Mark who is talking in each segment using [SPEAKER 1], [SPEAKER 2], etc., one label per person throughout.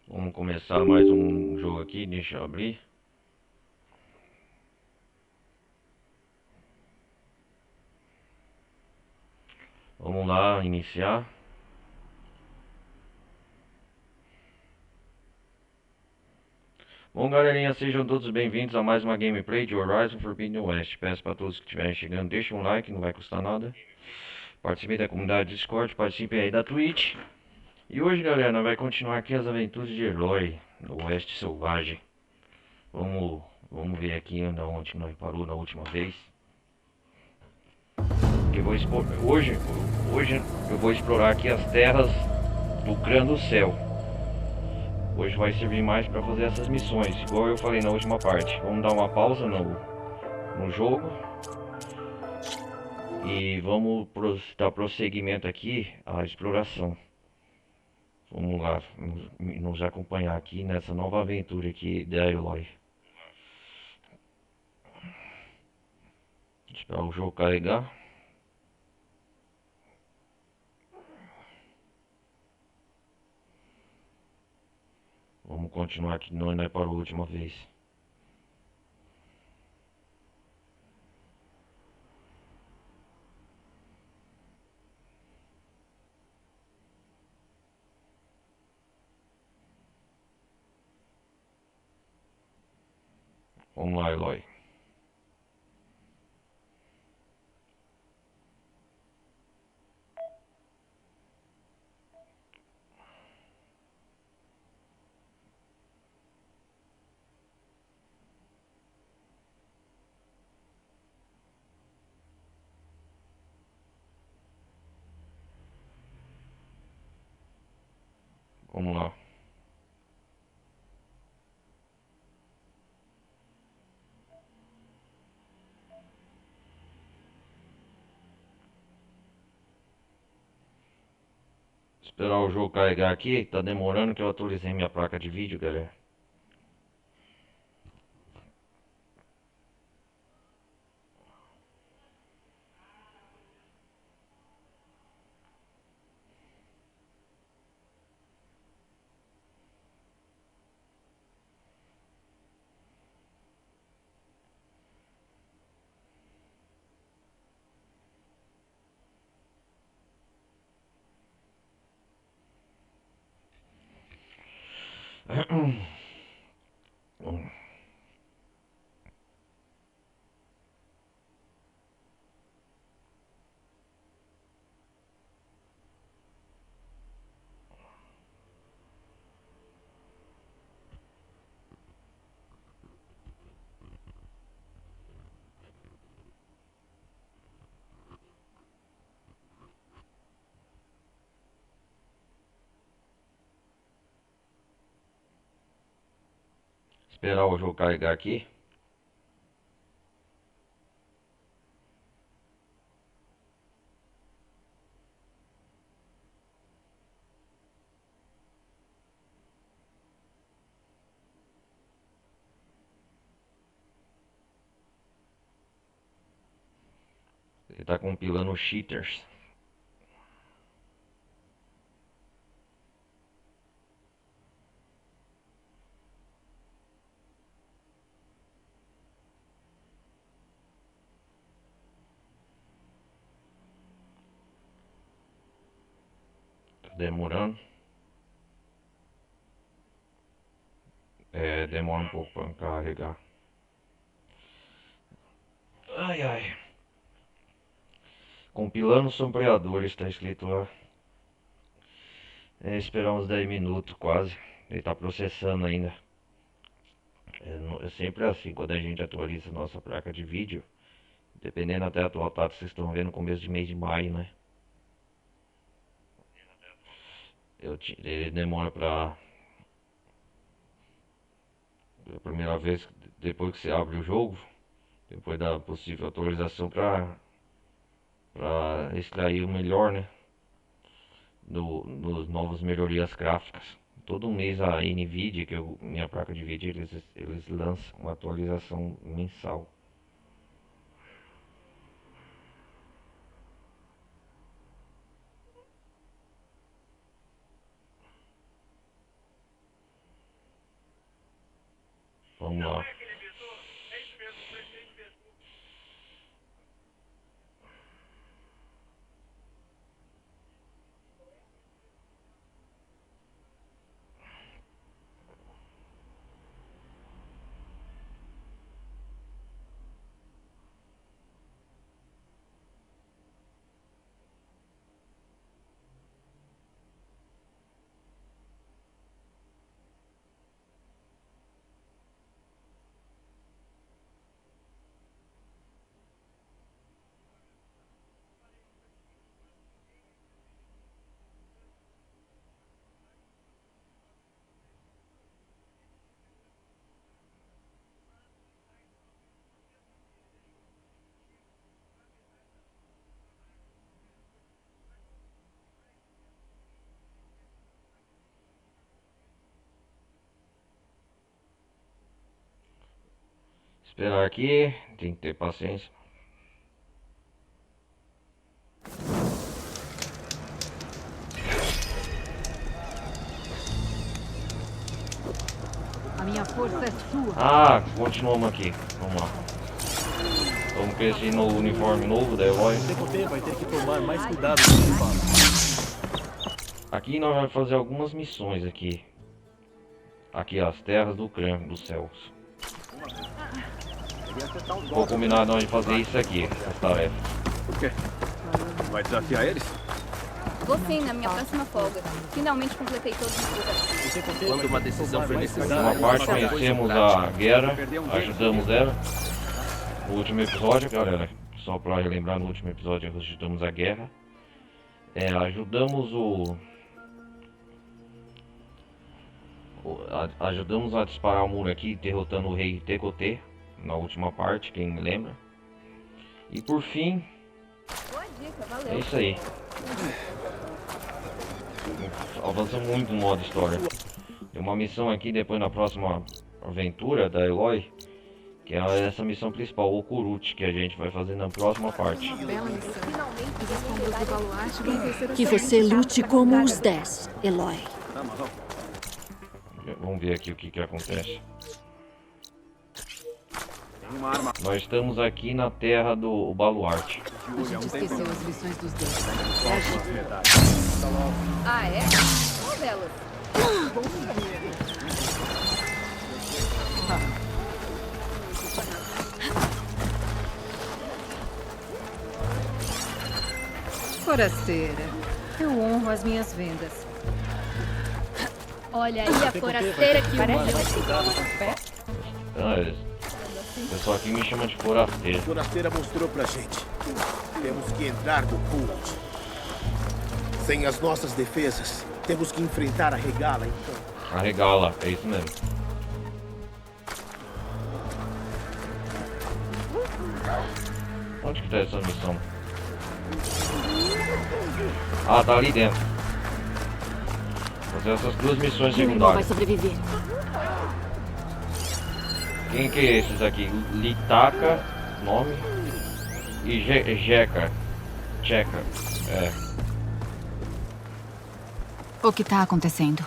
[SPEAKER 1] Vamos começar mais um jogo aqui, deixa eu abrir. Vamos lá, iniciar. Bom, galerinha, sejam todos bem-vindos a mais uma gameplay de Horizon Forbidden West. Peço para todos que estiverem chegando, deixem um like, não vai custar nada. Participem da comunidade Discord, participem aí da Twitch. E hoje, galera, nós vamos continuar aqui as aventuras de Eloy, no Oeste Selvagem. Vamos ver aqui onde nós parou na última vez. Que hoje eu vou explorar aqui as terras do Clã do Céu. Hoje vai servir mais para fazer essas missões, igual eu falei na última parte. Vamos dar uma pausa no jogo e vamos dar prosseguimento aqui à exploração. Vamos lá, nos acompanhar aqui nessa nova aventura aqui da Eloy. Esperar o jogo carregar. Vamos continuar aqui de onde nós parou a última vez. Vamos lá, Eloy. Vamos lá. Esperar o jogo carregar aqui. Tá demorando que eu atualizei minha placa de vídeo, galera. Esperar o jogo carregar aqui. Ele tá compilando os cheaters. Tá demorando. É, demora um pouco para carregar. Ai, ai. Compilando sombreadores, tá escrito lá. É, esperar uns 10 minutos quase. Ele tá processando ainda. É sempre assim, quando a gente atualiza nossa placa de vídeo. Dependendo até a atual data, vocês estão vendo, começo de mês de maio, né? Ele demora pra... A primeira vez, depois que você abre o jogo, depois da possível atualização pra extrair o melhor, né? Dos novas melhorias gráficas. Todo mês a Nvidia, que é minha placa de vídeo, eles lançam uma atualização mensal. Vamos lá. Esperar aqui, tem que ter paciência.
[SPEAKER 2] A minha força é sua.
[SPEAKER 1] Ah, continuamos aqui. Vamos lá. Estamos com esse no uniforme novo da Eloy.
[SPEAKER 3] O DPT vai ter que tomar mais cuidado com o fala.
[SPEAKER 1] Aqui nós vamos fazer algumas missões aqui. Aqui as terras do Crã, dos céus. Vou combinar nós de fazer isso aqui, essa tarefa.
[SPEAKER 3] Por quê? Vai desafiar eles?
[SPEAKER 4] Vou sim, na minha próxima folga. Finalmente completei todos os lugares.
[SPEAKER 3] Quando uma decisão for
[SPEAKER 1] Uma
[SPEAKER 3] necessária,
[SPEAKER 1] parte conhecemos a Guerra, ajudamos ela. No último episódio, galera, só para relembrar, no último episódio ajudamos a Guerra. Ajudamos a disparar o muro aqui, derrotando o rei Tekote, na última parte, quem me lembra. E por fim,
[SPEAKER 4] Boa dica, valeu.
[SPEAKER 1] é isso aí. Avançamos muito no modo história. Tem uma missão aqui depois na próxima aventura da Eloy, que é essa missão principal, o Kurut, que a gente vai fazer na próxima parte.
[SPEAKER 2] Bela missão. Os escombros do baluarte vão vencer
[SPEAKER 5] Que você lute como os 10, Eloy.
[SPEAKER 3] Tá, Marrom.
[SPEAKER 1] Vamos ver aqui o que acontece.
[SPEAKER 3] Tem uma arma
[SPEAKER 1] Nós estamos aqui na terra do Baluarte.
[SPEAKER 3] de
[SPEAKER 2] A
[SPEAKER 3] olho há um
[SPEAKER 2] gente
[SPEAKER 3] tempo.
[SPEAKER 2] esqueceu as lições dos deuses.
[SPEAKER 3] Faltam as medalhas. Tá logo.
[SPEAKER 4] Ah, é? Qual delas?
[SPEAKER 2] Forasteira, eu honro as minhas vendas.
[SPEAKER 4] Olha aí a forasteira que
[SPEAKER 3] Tomar
[SPEAKER 4] o
[SPEAKER 3] mais cuidado com o fala.
[SPEAKER 1] O pessoal aqui me chama de forasteiro.
[SPEAKER 6] A forasteira mostrou pra gente. Temos que entrar no cult. Sem as nossas defesas, temos que enfrentar a regala, então.
[SPEAKER 1] Arregala, é isso mesmo. Onde que tá essa missão? Ah, tá ali dentro. Fazer essas duas missões
[SPEAKER 5] Meu irmão vai
[SPEAKER 1] secundárias.
[SPEAKER 5] sobreviver.
[SPEAKER 1] Quem que é esses aqui? Litaka, nome. E Jeca. Checa. É.
[SPEAKER 7] O que tá acontecendo?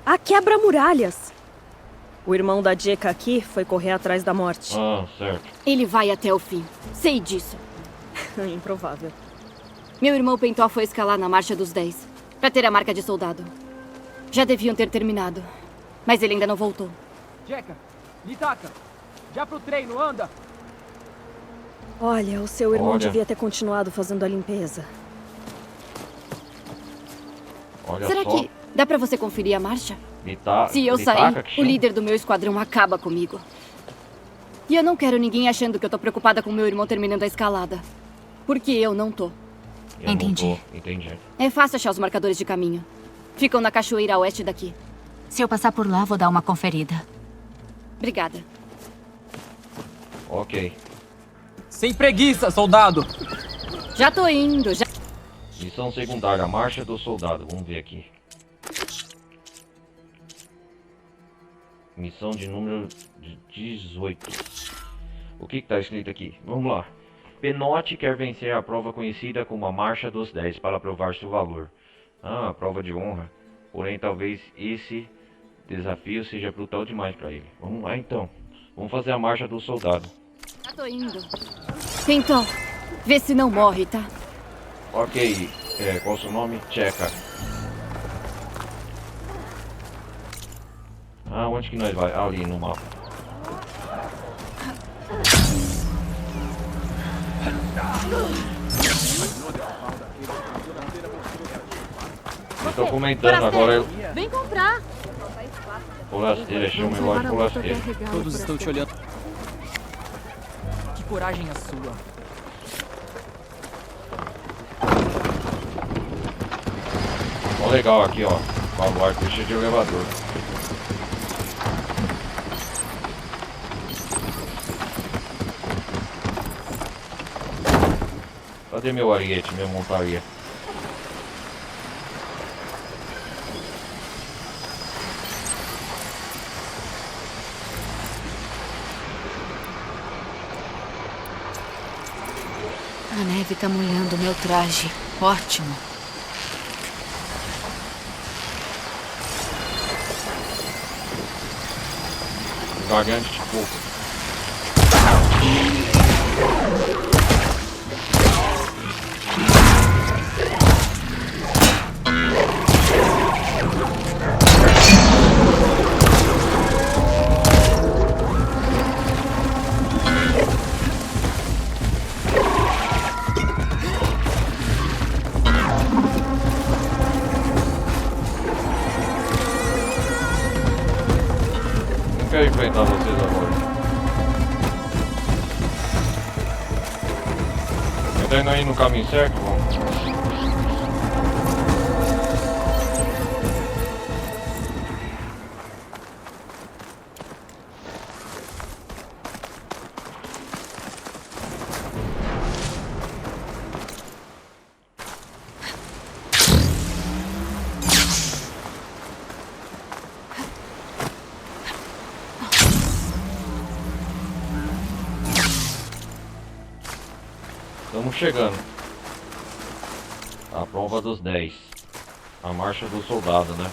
[SPEAKER 8] A quebra-muralhas! O irmão da Jeca aqui foi correr atrás da morte.
[SPEAKER 1] Ah, certo.
[SPEAKER 5] Ele vai até o fim. Sei disso.
[SPEAKER 8] Improvável.
[SPEAKER 5] Meu irmão Pentó foi escalar na Marcha dos 10 pra ter a marca de soldado. Já deviam ter terminado, mas ele ainda não voltou.
[SPEAKER 9] Jeca, Litaka, já pro treino, anda!
[SPEAKER 8] Olha, o seu irmão
[SPEAKER 1] Olha.
[SPEAKER 8] devia ter continuado fazendo a limpeza.
[SPEAKER 1] Olha
[SPEAKER 5] Será
[SPEAKER 1] só.
[SPEAKER 5] que dá pra você conferir a marcha? Se eu
[SPEAKER 1] Litaka
[SPEAKER 5] sair,
[SPEAKER 1] que
[SPEAKER 5] o
[SPEAKER 1] chama?
[SPEAKER 5] líder do meu esquadrão acaba comigo. E eu não quero ninguém achando que eu tô preocupada com meu irmão terminando a escalada. Porque eu não tô.
[SPEAKER 1] Eu não
[SPEAKER 7] Entendi.
[SPEAKER 1] tô, entendi.
[SPEAKER 5] É fácil achar os marcadores de caminho. Ficam na cachoeira a oeste daqui.
[SPEAKER 7] Se eu passar por lá, vou dar uma conferida.
[SPEAKER 5] Obrigada.
[SPEAKER 1] Ok.
[SPEAKER 9] Sem preguiça, soldado!
[SPEAKER 5] Já tô indo, já.
[SPEAKER 1] Missão secundária, Marcha do Soldado. Vamos ver aqui. Missão de número 18. O que está escrito aqui? Vamos lá. Penote quer vencer a prova conhecida como a Marcha dos 10 para provar seu valor. Ah, prova de honra. Porém, talvez esse desafio seja brutal demais para ele. Vamos lá então. Vamos fazer a marcha do soldado.
[SPEAKER 5] Já tô indo. Pinto, vê se não morre, tá?
[SPEAKER 1] Ok, qual o seu nome? Checa. Ah, onde que nós vai? Ali no mapa. Estou comentando agora.
[SPEAKER 5] Vem comprar.
[SPEAKER 1] Forasteira, chama eu de forasteira.
[SPEAKER 9] Todos estão te olhando. Que coragem a sua.
[SPEAKER 1] Ó, legal aqui, ó. Baluarte cheio de elevador. Cadê meu ariete, minha montaria?
[SPEAKER 7] A neve tá molhando meu traje. Ótimo.
[SPEAKER 1] Gargante de fogo. Não quero enfrentar vocês agora. Eu tô indo aí no caminho certo, vamos. Estamos chegando. A prova dos 10. A marcha do soldado, né?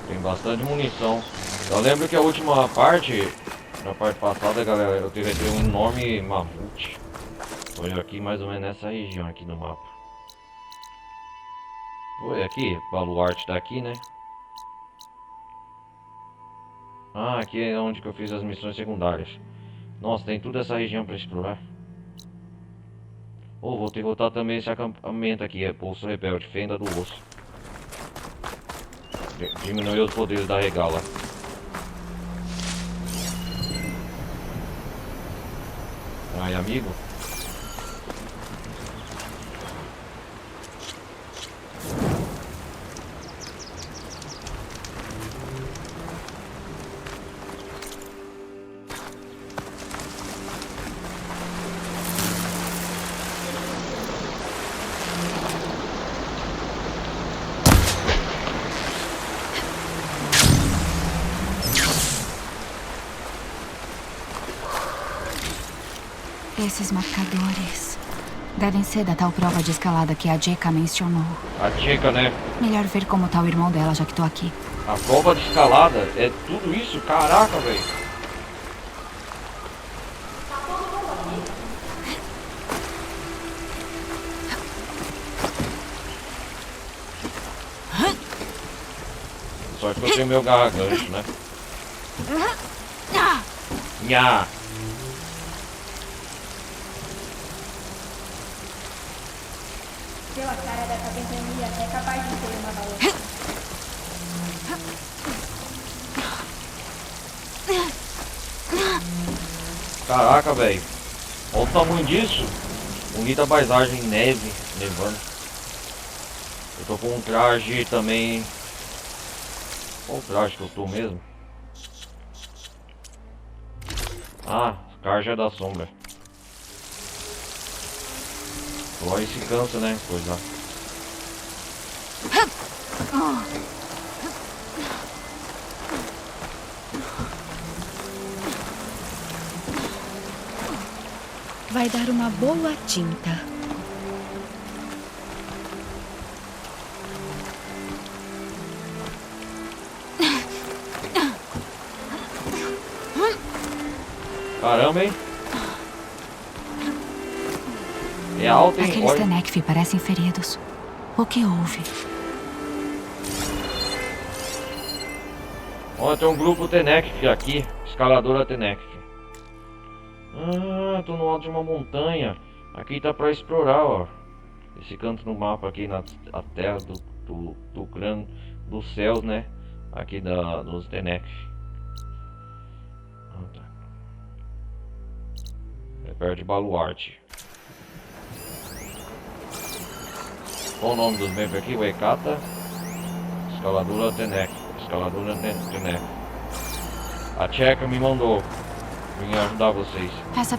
[SPEAKER 1] Tem bastante munição. Eu lembro que a última parte, na parte passada, galera, eu tive um enorme mamute. Foi aqui mais ou menos nessa região aqui no mapa. Foi aqui, Baluarte tá aqui, né? Ah, aqui é onde que eu fiz as missões secundárias. Nossa, tem toda essa região para explorar. Oh, vou derrotar também esse acampamento aqui, é Poço Rebelde, Fenda do Osso. Diminuiu os poderes da regala. Ai, amigo.
[SPEAKER 7] Esses marcadores devem ser da tal prova de escalada que a Jeka mencionou.
[SPEAKER 1] A Jeka, né?
[SPEAKER 7] Melhor ver como tá o irmão dela, já que tô aqui.
[SPEAKER 1] A prova de escalada é tudo isso? Caraca, velho. Só que eu tenho meu gargancho, né? Nha!
[SPEAKER 4] Pela cara dessa ventania, é capaz de ter uma bala.
[SPEAKER 1] Caraca, velho. Olha o tamanho disso. Bonita paisagem, neve, nevando. Eu tô com um traje também. Qual o traje que eu tô mesmo? Ah, Carja da Sombra. Agora se cansa, né? Coisa.
[SPEAKER 7] Vai dar uma boa tinta.
[SPEAKER 1] Caramba, hein? É alto, hein?
[SPEAKER 7] Aqueles
[SPEAKER 1] Olha.
[SPEAKER 7] Tenekth parecem feridos. O que houve?
[SPEAKER 1] Ó, tem um grupo Tenekth aqui. Escaladora Tenekth. Ah, tô no alto de uma montanha. Aqui tá pra explorar, ó. Esse canto no mapa aqui na a terra do crânio dos céus, né? Aqui dos Tenekth. Ah, tá. É perto de Baluarte. Qual o nome dos membros aqui? O Ekata. Escaladora Tenekth. Escaladora Tenekth. A Tcheca me mandou vir ajudar vocês.
[SPEAKER 7] Essa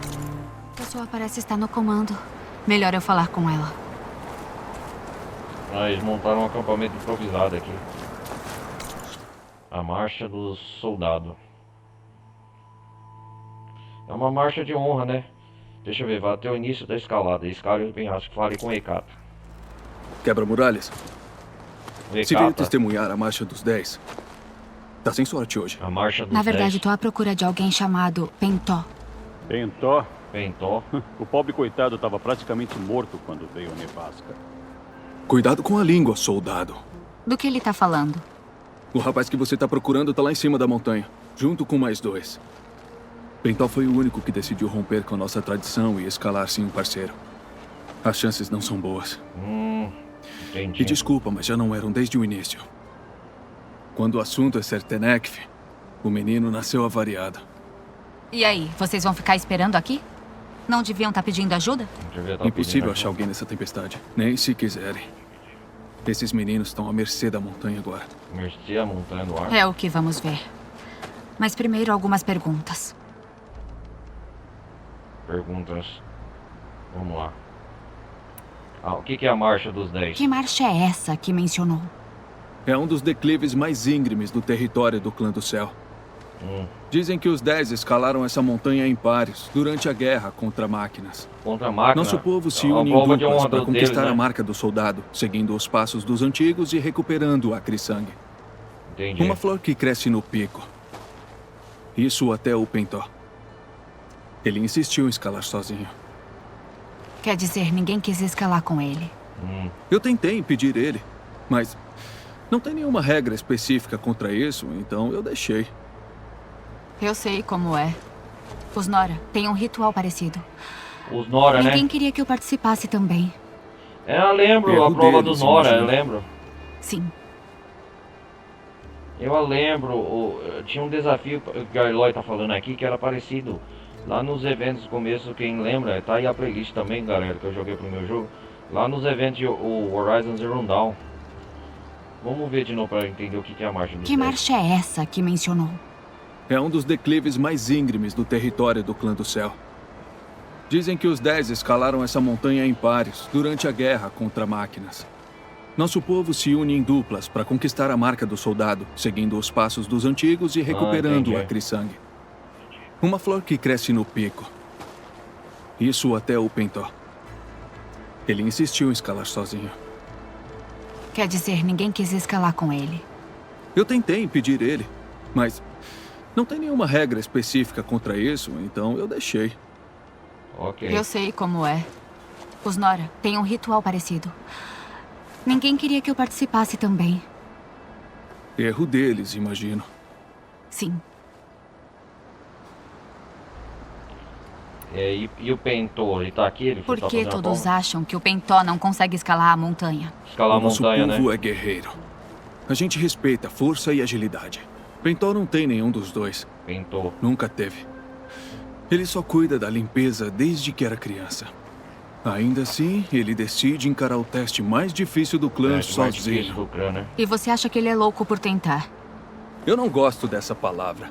[SPEAKER 7] pessoa parece estar no comando. Melhor eu falar com ela.
[SPEAKER 1] Ah, eles montaram um acampamento improvisado aqui. A marcha dos soldados. É uma marcha de honra, né? Deixa eu ver, vai até o início da escalada. Escale o penhasco, fale com o Ekata.
[SPEAKER 3] Quebra-muralhas.
[SPEAKER 1] O
[SPEAKER 3] Se veio
[SPEAKER 1] Ekata,
[SPEAKER 3] testemunhar a Marcha dos 10. Tá sem sorte hoje.
[SPEAKER 1] a marcha dos
[SPEAKER 7] Na verdade,
[SPEAKER 1] 10.
[SPEAKER 7] tô à procura de alguém chamado Pentó.
[SPEAKER 10] Pentó.
[SPEAKER 1] Pentó.
[SPEAKER 10] O pobre coitado estava praticamente morto quando veio a nevasca.
[SPEAKER 3] Cuidado com a língua, soldado.
[SPEAKER 7] Do que ele tá falando?
[SPEAKER 3] O rapaz que você tá procurando tá lá em cima da montanha, junto com mais 2. Pentó foi o único que decidiu romper com a nossa tradição e escalar sem um parceiro. As chances não são boas.
[SPEAKER 1] Entendi.
[SPEAKER 3] E desculpa, mas já não eram desde o início. Quando o assunto é ser Tenekth, o menino nasceu avariado.
[SPEAKER 7] E aí, vocês vão ficar esperando aqui? Não deviam estar pedindo ajuda?
[SPEAKER 3] Impossível achar alguém nessa tempestade, nem se quiserem. Esses meninos estão à mercê da montanha agora.
[SPEAKER 1] Mercê a montanha do ar.
[SPEAKER 7] É o que vamos ver. Mas primeiro, algumas perguntas.
[SPEAKER 1] Perguntas. Vamos lá. Ah, o que é a marcha dos 10?
[SPEAKER 7] Que marcha é essa que mencionou?
[SPEAKER 3] É um dos declives mais íngremes do território do Clã do Céu. Dizem que os 10 escalaram essa montanha em pares durante a guerra contra máquinas.
[SPEAKER 1] Contra a máquina?
[SPEAKER 3] Nosso povo se
[SPEAKER 1] É uma
[SPEAKER 3] une em
[SPEAKER 1] prova de
[SPEAKER 3] duplas
[SPEAKER 1] honra
[SPEAKER 3] para
[SPEAKER 1] deles,
[SPEAKER 3] conquistar
[SPEAKER 1] né?
[SPEAKER 3] a marca do soldado, seguindo os passos dos antigos e recuperando a Krisangue.
[SPEAKER 1] Entendi.
[SPEAKER 3] Uma flor que cresce no pico. Isso até o Pentó. Ele insistiu em escalar sozinho.
[SPEAKER 7] Quer dizer, ninguém quis escalar com ele.
[SPEAKER 3] Eu tentei impedir ele, mas não tem nenhuma regra específica contra isso, então eu deixei.
[SPEAKER 7] Eu sei como é. Os Nora têm um ritual parecido.
[SPEAKER 1] Os Nora,
[SPEAKER 7] Ninguém
[SPEAKER 1] né?
[SPEAKER 7] queria que eu participasse também.
[SPEAKER 1] É, eu lembro
[SPEAKER 3] Erro
[SPEAKER 1] a prova
[SPEAKER 3] deles,
[SPEAKER 1] do Nora, eu
[SPEAKER 3] imagino.
[SPEAKER 1] lembro.
[SPEAKER 7] Sim.
[SPEAKER 1] Eu lembro, tinha um desafio que o Garloy tá falando aqui que era parecido. Lá nos eventos do começo, quem lembra, tá aí a playlist também, galera, que eu joguei pro meu jogo. Lá nos eventos, o Horizon Zero Dawn. Vamos ver de novo pra entender o que é a marcha dos
[SPEAKER 7] Que
[SPEAKER 1] 10.
[SPEAKER 7] marcha é essa que mencionou?
[SPEAKER 3] É um dos declives mais íngremes do território do Clã do Céu. Dizem que os 10 escalaram essa montanha em pares durante a guerra contra máquinas. Nosso povo se une em duplas para conquistar a marca do soldado, seguindo os passos dos antigos e recuperando
[SPEAKER 1] entendi.
[SPEAKER 3] a Krisangue. Uma flor que cresce no pico. Isso até o Pentó. Ele insistiu em escalar sozinho.
[SPEAKER 7] Quer dizer, ninguém quis escalar com ele.
[SPEAKER 3] Eu tentei impedir ele, mas não tem nenhuma regra específica contra isso, então eu deixei.
[SPEAKER 1] Ok.
[SPEAKER 7] Eu sei como é. Os Nora têm um ritual parecido. Ninguém queria que eu participasse também.
[SPEAKER 3] Erro deles, imagino.
[SPEAKER 7] Sim.
[SPEAKER 1] E o Pentó, ele tá aqui? Ele
[SPEAKER 7] Por
[SPEAKER 1] tá
[SPEAKER 7] que
[SPEAKER 1] fazendo a
[SPEAKER 7] todos
[SPEAKER 1] prova?
[SPEAKER 7] acham que o Pentó não consegue escalar a montanha?
[SPEAKER 1] Escalar a
[SPEAKER 3] O nosso
[SPEAKER 1] montanha,
[SPEAKER 3] povo
[SPEAKER 1] né?
[SPEAKER 3] é guerreiro. A gente respeita força e agilidade. Pentó não tem nenhum dos dois.
[SPEAKER 1] Pentó.
[SPEAKER 3] Nunca teve. Ele só cuida da limpeza desde que era criança. Ainda assim, ele decide encarar o teste mais difícil do clã
[SPEAKER 1] Mais difícil
[SPEAKER 3] sozinho.
[SPEAKER 1] do clã, né?
[SPEAKER 7] E você acha que ele é louco por tentar?
[SPEAKER 3] Eu não gosto dessa palavra.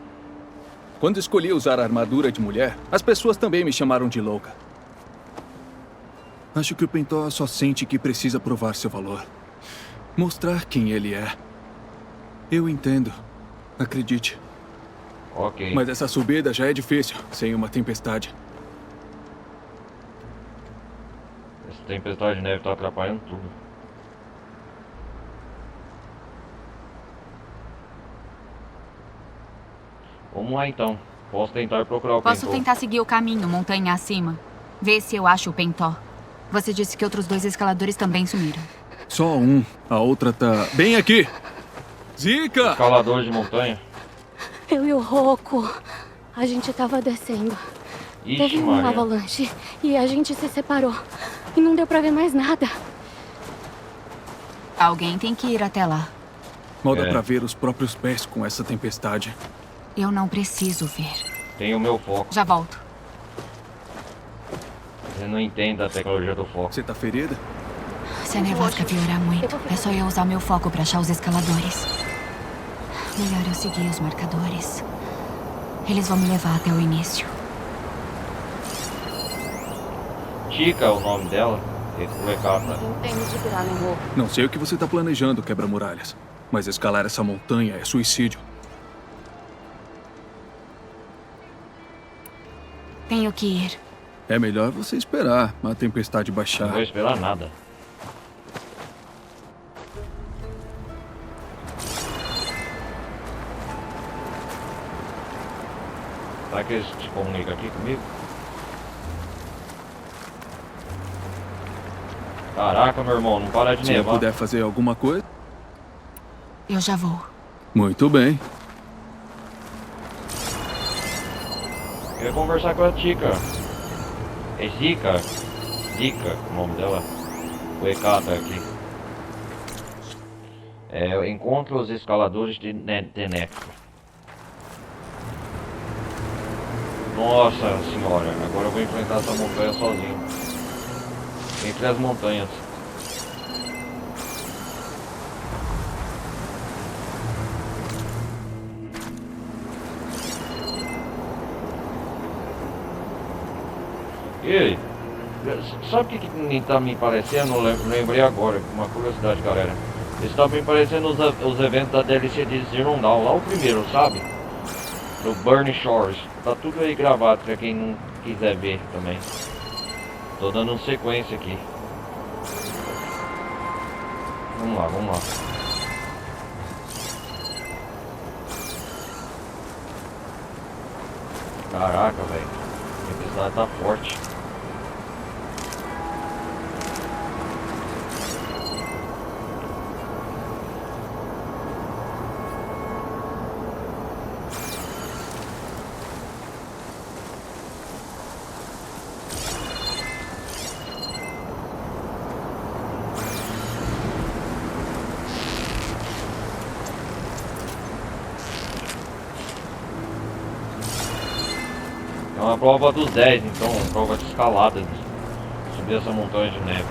[SPEAKER 3] Quando escolhi usar a armadura de mulher, as pessoas também me chamaram de louca. Acho que o Pentó só sente que precisa provar seu valor. Mostrar quem ele é. Eu entendo. Acredite.
[SPEAKER 1] Ok.
[SPEAKER 3] Mas essa subida já é difícil, sem uma tempestade.
[SPEAKER 1] tempestade de neve tá atrapalhando tudo. Vamos lá então. Posso tentar procurar o
[SPEAKER 7] Posso
[SPEAKER 1] Pentô.
[SPEAKER 7] tentar seguir o caminho, montanha acima. Ver se eu acho o Pentó. Você disse que outros 2 escaladores também sumiram.
[SPEAKER 3] Só um. A outra tá... Bem aqui! Zika!
[SPEAKER 1] Escaladores de montanha.
[SPEAKER 11] Eu e o Rocco, a gente tava descendo.
[SPEAKER 1] Ixi,
[SPEAKER 11] Teve uma
[SPEAKER 1] Maria.
[SPEAKER 11] avalanche e a gente se separou. E não deu pra ver mais nada.
[SPEAKER 7] Alguém tem que ir até lá.
[SPEAKER 3] Mal dá pra ver os próprios pés com essa tempestade.
[SPEAKER 7] Eu não preciso ver.
[SPEAKER 1] Tem o meu foco.
[SPEAKER 7] Já volto.
[SPEAKER 1] Você não entende a tecnologia do foco.
[SPEAKER 3] Você tá ferida?
[SPEAKER 7] Se a nevasca piorar muito, é só eu usar meu foco pra achar os escaladores. Melhor eu seguir os marcadores. Eles vão me levar até o início.
[SPEAKER 1] Chica é o nome dela.
[SPEAKER 11] Entendo de virar no Rocco.
[SPEAKER 3] Não sei o que você tá planejando, quebra-muralhas. Mas escalar essa montanha é suicídio.
[SPEAKER 7] Tenho que ir.
[SPEAKER 3] É melhor você esperar a tempestade baixar.
[SPEAKER 1] Não vou esperar nada. Será que eles se comunicam aqui comigo? Caraca, meu irmão, não para de
[SPEAKER 3] Se eu
[SPEAKER 1] nevar.
[SPEAKER 3] puder fazer alguma coisa...
[SPEAKER 7] Eu já vou.
[SPEAKER 3] Muito bem.
[SPEAKER 1] Eu ia conversar com a Chica. É Zika? Zika, o nome dela. O Ekata aqui. Eu encontro os escaladores de Tenecto. Nossa senhora, agora eu vou enfrentar essa montanha sozinho. Entre as montanhas. E aí? Sabe o que nem tá me parecendo? Lembrei agora, uma curiosidade, galera. Está me parecendo os eventos da DLC de Zero Dawn, lá o primeiro, sabe? Do Burning Shores. Tá tudo aí gravado pra quem não quiser ver também. Tô dando sequência aqui. Vamos lá, vamos lá. Caraca, velho. A tempestade tá forte. É uma prova dos 10, então, uma prova de escalada, de subir essa montanha de neve.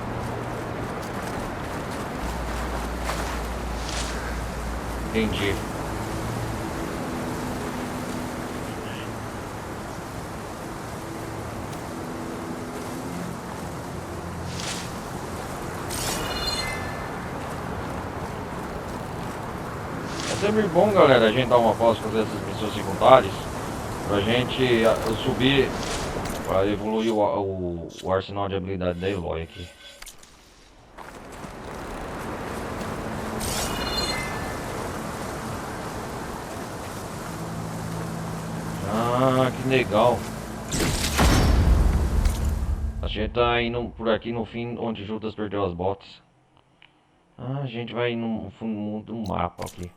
[SPEAKER 1] Entendi. É sempre bom, galera, a gente dar uma pausa fazer essas missões secundárias. Pra gente subir, pra evoluir o arsenal de habilidade da Eloy aqui. Ah, que legal. A gente tá indo por aqui no fim onde Judas perdeu as botas. Ah, a gente vai no fundo do mapa aqui.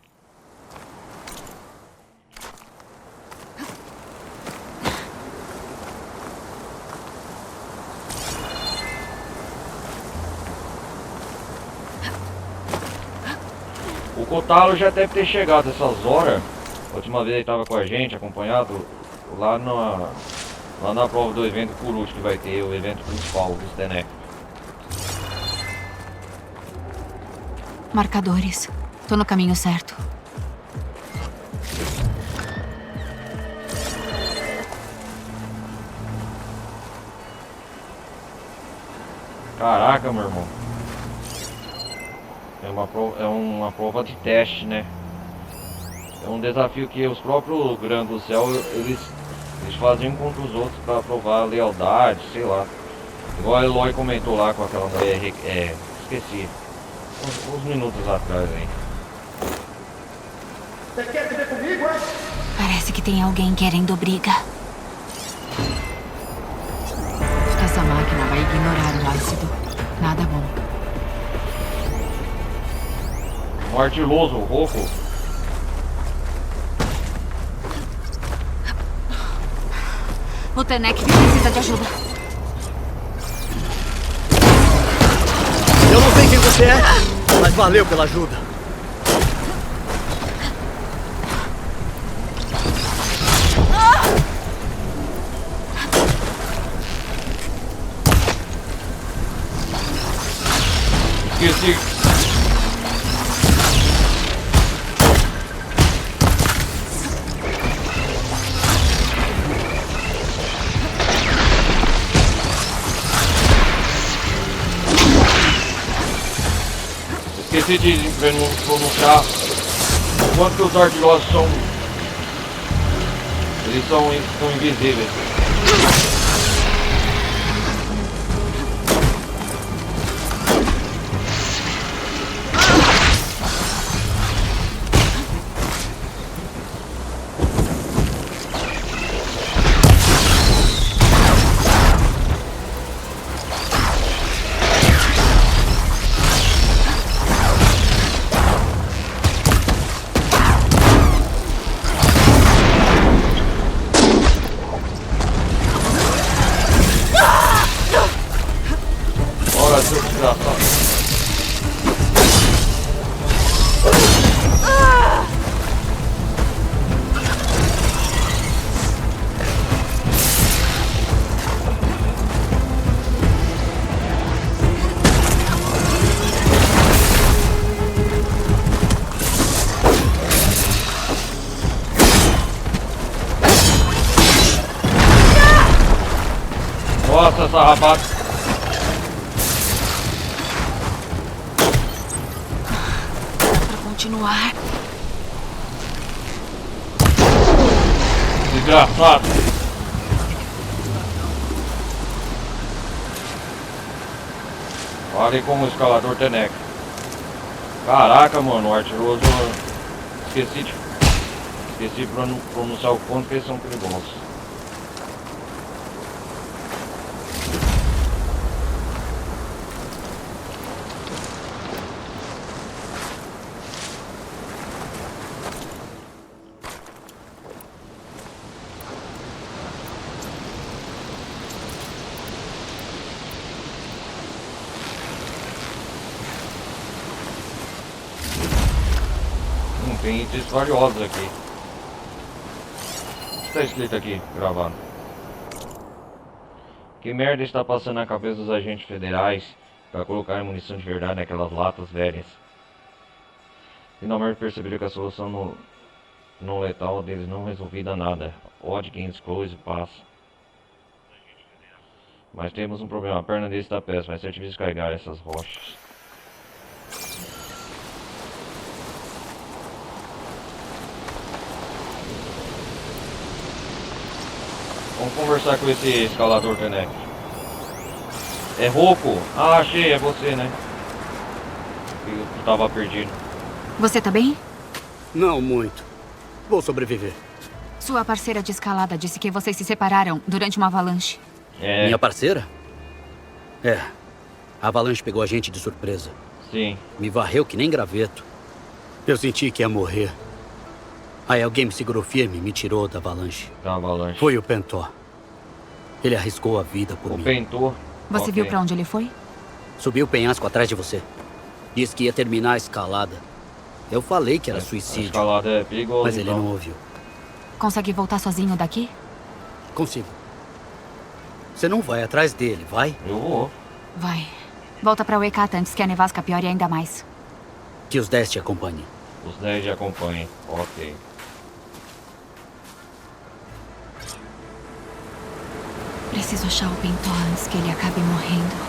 [SPEAKER 1] O Kotaro já deve ter chegado essas horas. A última vez ele estava com a gente, acompanhado, lá na prova do evento Kuruchi que vai ter, o evento principal dos Tenecto.
[SPEAKER 7] Marcadores. Tô no caminho certo.
[SPEAKER 1] Caraca, meu irmão. É uma prova de teste, né? É um desafio que os próprios Grandes do Céu, eles fazem um contra os outros para provar a lealdade, sei lá. Igual a Eloy comentou lá com aquela mulher, esqueci. Uns minutos atrás aí.
[SPEAKER 6] Você quer ver comigo, é?
[SPEAKER 7] Parece que tem alguém querendo briga. Essa máquina vai ignorar o ácido. Nada bom.
[SPEAKER 1] Um ardiloso, rouco.
[SPEAKER 7] O Tenek precisa de ajuda.
[SPEAKER 12] Eu não sei quem você é, mas valeu pela ajuda.
[SPEAKER 1] Esqueci. Esqueci de pronunciar o quanto que os ardilosos são. Eles são invisíveis. Olha, seu desgraçado. Nossa, essa rapaz.
[SPEAKER 7] Continuar.
[SPEAKER 1] Desgraçado. Olha como o escalador Tenek. Caraca, mano, o artiloso. Esqueci de pronunciar o quanto que eles são perigosos. Tem itens valiosos aqui. O que está escrito aqui, gravado? Que merda está passando na cabeça dos agentes federais para colocar munição de verdade naquelas latas velhas? Finalmente perceberam que a solução não letal deles não resolvida nada. Odd Games Close passa. Mas temos um problema, a perna dele está péssima, vai ser difícil carregar essas rochas. Vamos conversar com esse escalador Tenek. É Roku? Ah, achei, é você, né? Eu tava perdido.
[SPEAKER 7] Você tá bem?
[SPEAKER 12] Não muito. Vou sobreviver.
[SPEAKER 7] Sua parceira de escalada disse que vocês se separaram durante uma avalanche.
[SPEAKER 1] É.
[SPEAKER 12] Minha parceira? É. A avalanche pegou a gente de surpresa.
[SPEAKER 1] Sim.
[SPEAKER 12] Me varreu que nem graveto. Eu senti que ia morrer. Aí alguém me segurou firme e me tirou da avalanche. Foi o Pentor. Ele arriscou a vida por mim.
[SPEAKER 1] O Pentor?
[SPEAKER 7] Você viu pra onde ele foi?
[SPEAKER 12] Subiu o penhasco atrás de você. Disse que ia terminar a escalada. Eu falei que era suicídio.
[SPEAKER 1] A escalada é perigosa,
[SPEAKER 12] mas ele não ouviu.
[SPEAKER 7] Consegue voltar sozinho daqui?
[SPEAKER 12] Consigo. Você não vai atrás dele, vai?
[SPEAKER 1] Eu vou.
[SPEAKER 7] Vai. Volta pra Uecata antes que a nevasca piore ainda mais.
[SPEAKER 12] Que os 10 te acompanhem.
[SPEAKER 1] Os 10 te acompanhem. Ok.
[SPEAKER 7] Preciso achar o Pentor antes que ele acabe morrendo.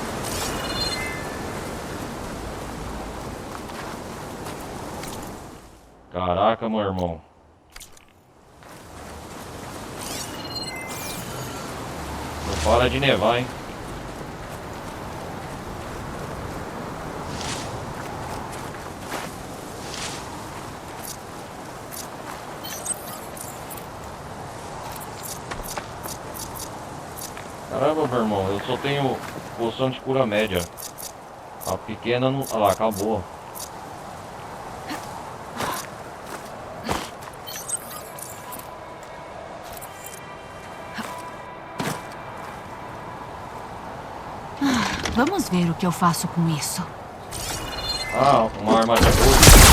[SPEAKER 1] Caraca, meu irmão. Não para de nevar, hein? Caramba, meu irmão, eu só tenho poção de cura média. A pequena não... Ah lá, acabou.
[SPEAKER 7] Vamos ver o que eu faço com isso.
[SPEAKER 1] Ah, uma arma de fogo.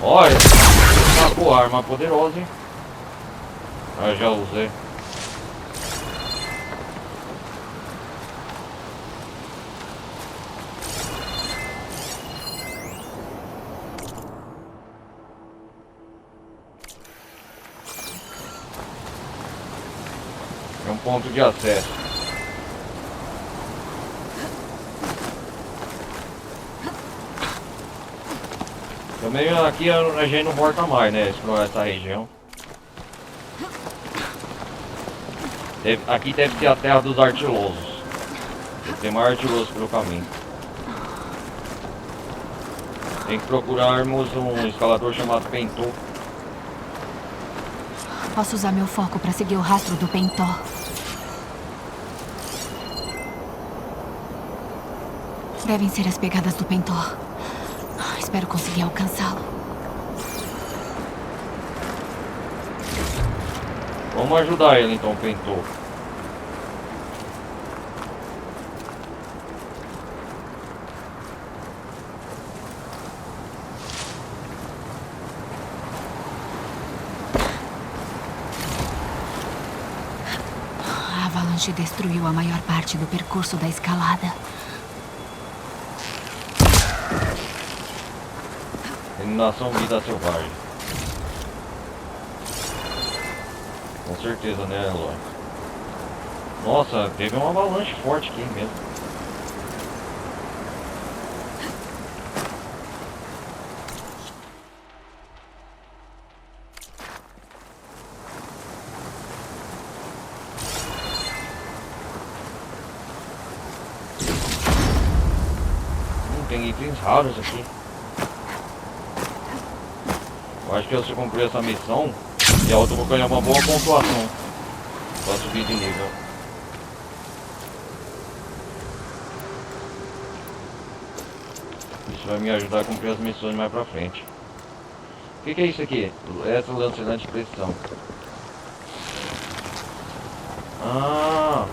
[SPEAKER 1] Olha, pô, arma poderosa, hein? Ah, já usei. É um ponto de acesso. Também aqui a gente não volta mais, né? Explorar essa região. Aqui deve ser a terra dos artilosos. Tem mais artilosos pelo caminho. Tem que procurarmos um escalador chamado Pentô.
[SPEAKER 7] Posso usar meu foco para seguir o rastro do Pentó. Devem ser as pegadas do Pentó. Espero conseguir alcançá-lo.
[SPEAKER 1] Vamos ajudar ele então, Pentô.
[SPEAKER 7] A avalanche destruiu a maior parte do percurso da escalada.
[SPEAKER 1] Eliminação vida selvagem. Com certeza, né, Eloy? Nossa, teve uma avalanche forte aqui mesmo. Tem itens raros aqui. Eu acho que se eu cumprir essa missão, e a outra eu vou ganhar uma boa pontuação pra subir de nível. Isso vai me ajudar a cumprir as missões mais pra frente. O que é isso aqui? Essa lancelante de precisão. Ah!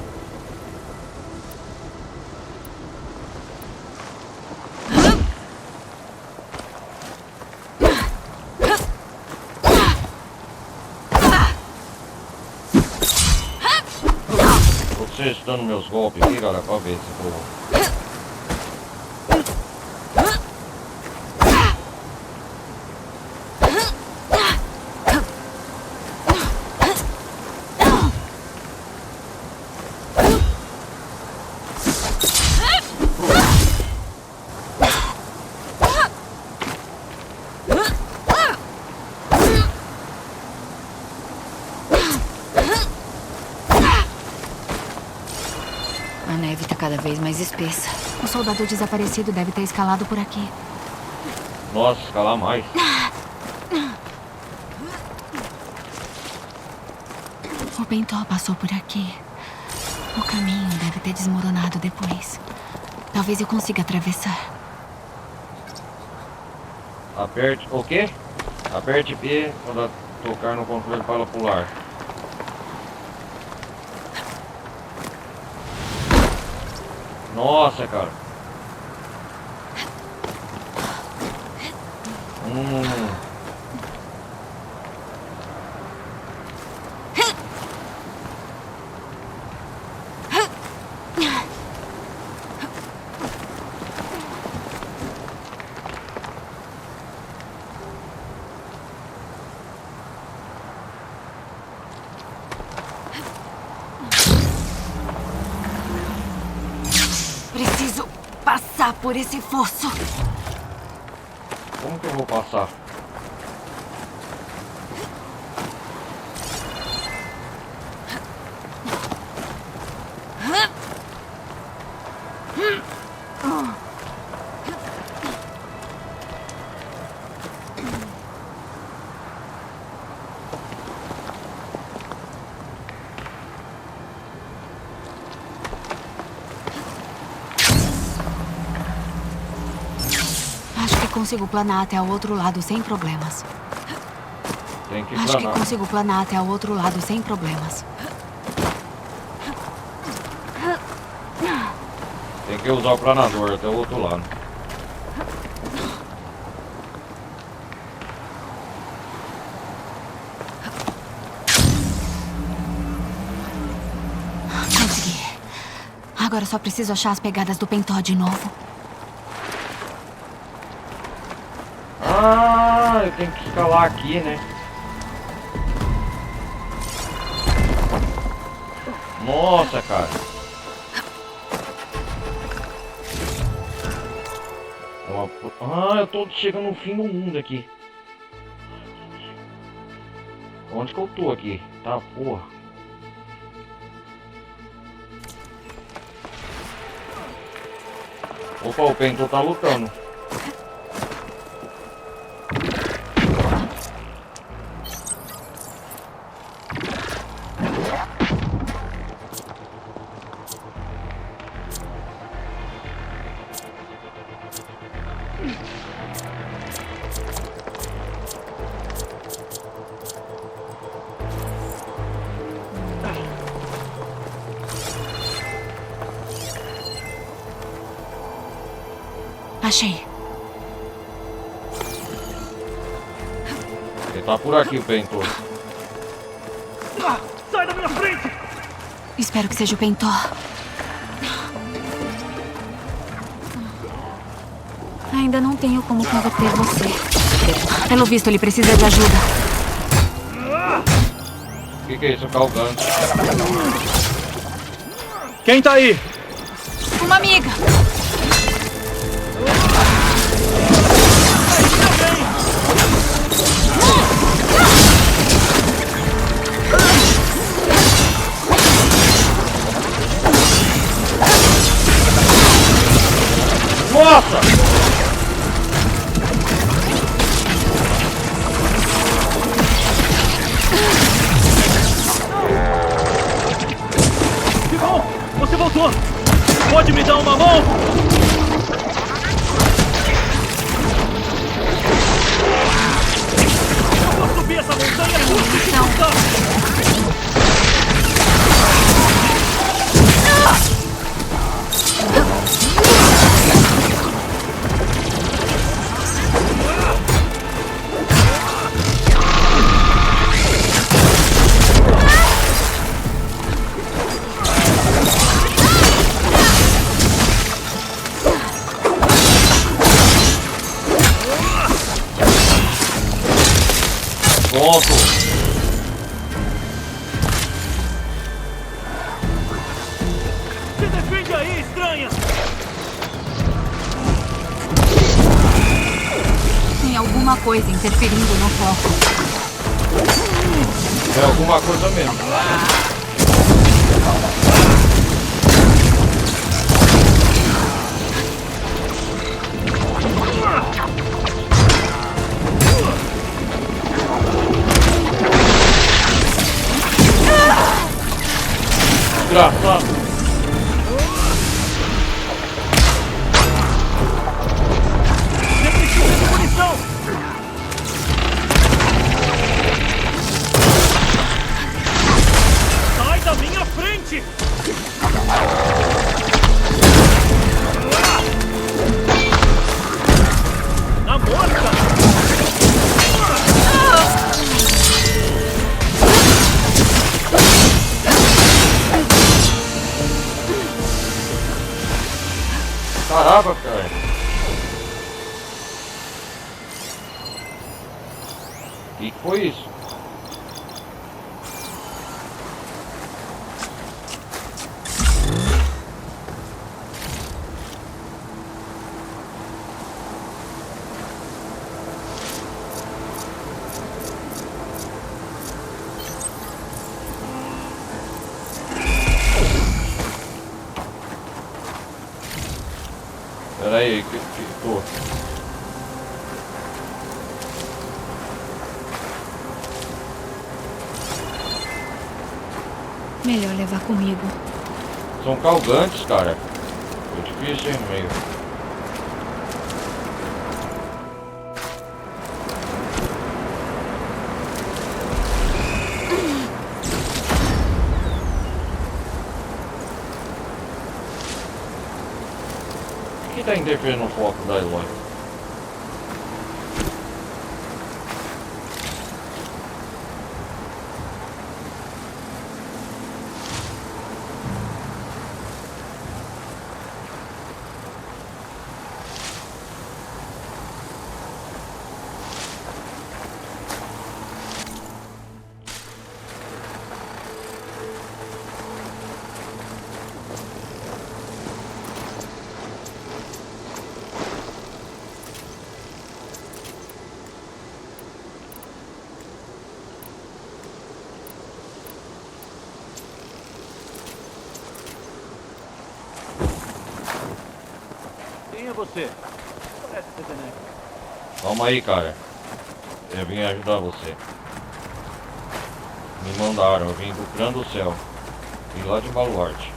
[SPEAKER 1] Vocês estão nos meus golpes aqui, galera, pra ver se for.
[SPEAKER 7] A neve tá cada vez mais espessa. O soldado desaparecido deve ter escalado por aqui.
[SPEAKER 1] Nossa, escalar mais.
[SPEAKER 7] O Pentó passou por aqui. O caminho deve ter desmoronado depois. Talvez eu consiga atravessar.
[SPEAKER 1] Aperte o quê? Aperte B quando tocar no controle para pular. Nossa, cara.
[SPEAKER 7] Preciso passar por esse fosso.
[SPEAKER 1] Como que eu vou passar?
[SPEAKER 7] consigo planar até o outro lado sem problemas.
[SPEAKER 1] Tem que
[SPEAKER 7] Acho que
[SPEAKER 1] planar.
[SPEAKER 7] consigo planar até o outro lado sem problemas.
[SPEAKER 1] Tem que usar o planador até o outro lado.
[SPEAKER 7] Consegui. Agora só preciso achar as pegadas do Pentó de novo.
[SPEAKER 1] Ah, eu tenho que escalar aqui, né? Nossa, cara. Ah, eu tô chegando no fim do mundo aqui. Onde que eu tô aqui? Tá, porra. Opa, o Pentó tá lutando.
[SPEAKER 7] Achei.
[SPEAKER 1] Ele tá por aqui, o Pentó.
[SPEAKER 13] Sai da minha frente!
[SPEAKER 7] Espero que seja o Pentó. Ainda não tenho como converter você. Pelo visto, ele precisa de ajuda.
[SPEAKER 1] O que é isso, Calgante?
[SPEAKER 13] Quem tá aí?
[SPEAKER 7] Uma amiga.
[SPEAKER 1] Nossa!
[SPEAKER 13] Que bom! Você voltou! Pode me dar uma mão? Eu vou subir essa montanha muito sem
[SPEAKER 1] Pronto.
[SPEAKER 13] Se defende aí, estranha!
[SPEAKER 7] Tem alguma coisa interferindo no foco.
[SPEAKER 1] É alguma coisa mesmo. Desgraçado.
[SPEAKER 13] Preciso de munição! Sai da minha frente! Na mosca!
[SPEAKER 1] Caraca, cara. Que foi isso? Pera aí, que tô.
[SPEAKER 7] Melhor levar comigo.
[SPEAKER 1] São calgantes, cara. Foi difícil, hein, no meio. O que tá interferindo no foco da Eloy?
[SPEAKER 10] Quem é você? Parece Tetenek.
[SPEAKER 1] Calma aí, cara. Eu vim ajudar você. Me mandaram, eu vim do Clã do Céu. Vim lá de Baluarte.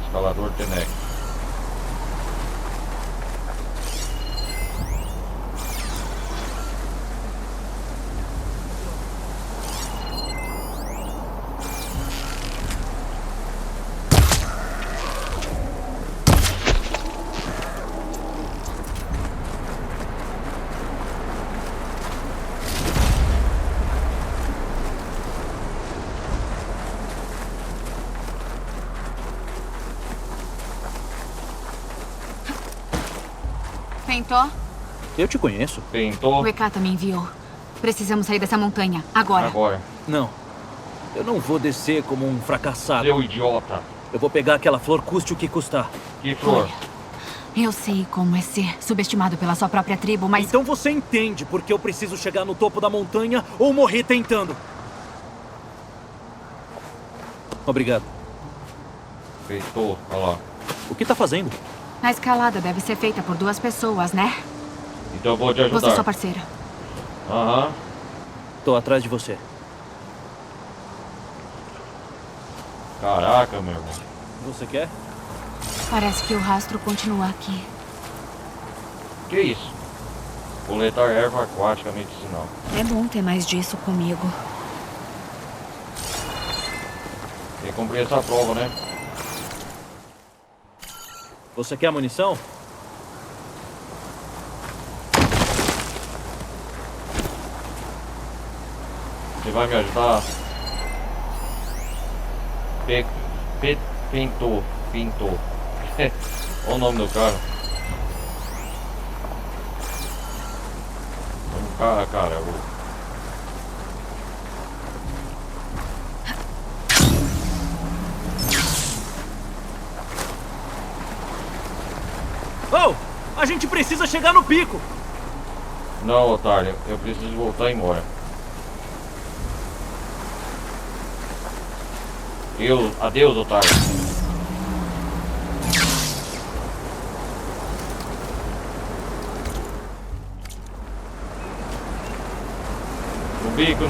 [SPEAKER 1] Escalador Tenek.
[SPEAKER 7] Pentó?
[SPEAKER 14] Eu te conheço.
[SPEAKER 1] Pentó?
[SPEAKER 7] O Ekata me enviou. Precisamos sair dessa montanha. Agora.
[SPEAKER 1] Agora.
[SPEAKER 14] Não. Eu não vou descer como um fracassado.
[SPEAKER 1] Seu idiota.
[SPEAKER 14] Eu vou pegar aquela flor custe o que custar.
[SPEAKER 1] Que flor?
[SPEAKER 7] Eu sei como é ser subestimado pela sua própria tribo, mas...
[SPEAKER 14] Então você entende porque eu preciso chegar no topo da montanha ou morrer tentando. Obrigado.
[SPEAKER 1] Feitou, olha lá.
[SPEAKER 14] O que tá fazendo?
[SPEAKER 7] A escalada deve ser feita por 2 pessoas, né?
[SPEAKER 1] Então eu vou te ajudar.
[SPEAKER 7] Você é sua parceira.
[SPEAKER 1] Aham.
[SPEAKER 14] Tô atrás de você.
[SPEAKER 1] Caraca, meu irmão.
[SPEAKER 14] Você quer?
[SPEAKER 7] Parece que o rastro continua aqui.
[SPEAKER 1] Que isso? Coletar erva aquática medicinal.
[SPEAKER 7] É bom ter mais disso comigo.
[SPEAKER 1] Tem que cumprir essa prova, né?
[SPEAKER 14] Você quer munição?
[SPEAKER 1] Você vai me ajudar? Pintou. Olha o nome do cara. Cara.
[SPEAKER 14] Oh! A gente precisa chegar no pico!
[SPEAKER 1] Não, otário. Eu preciso voltar embora. Adeus, otário. No bico.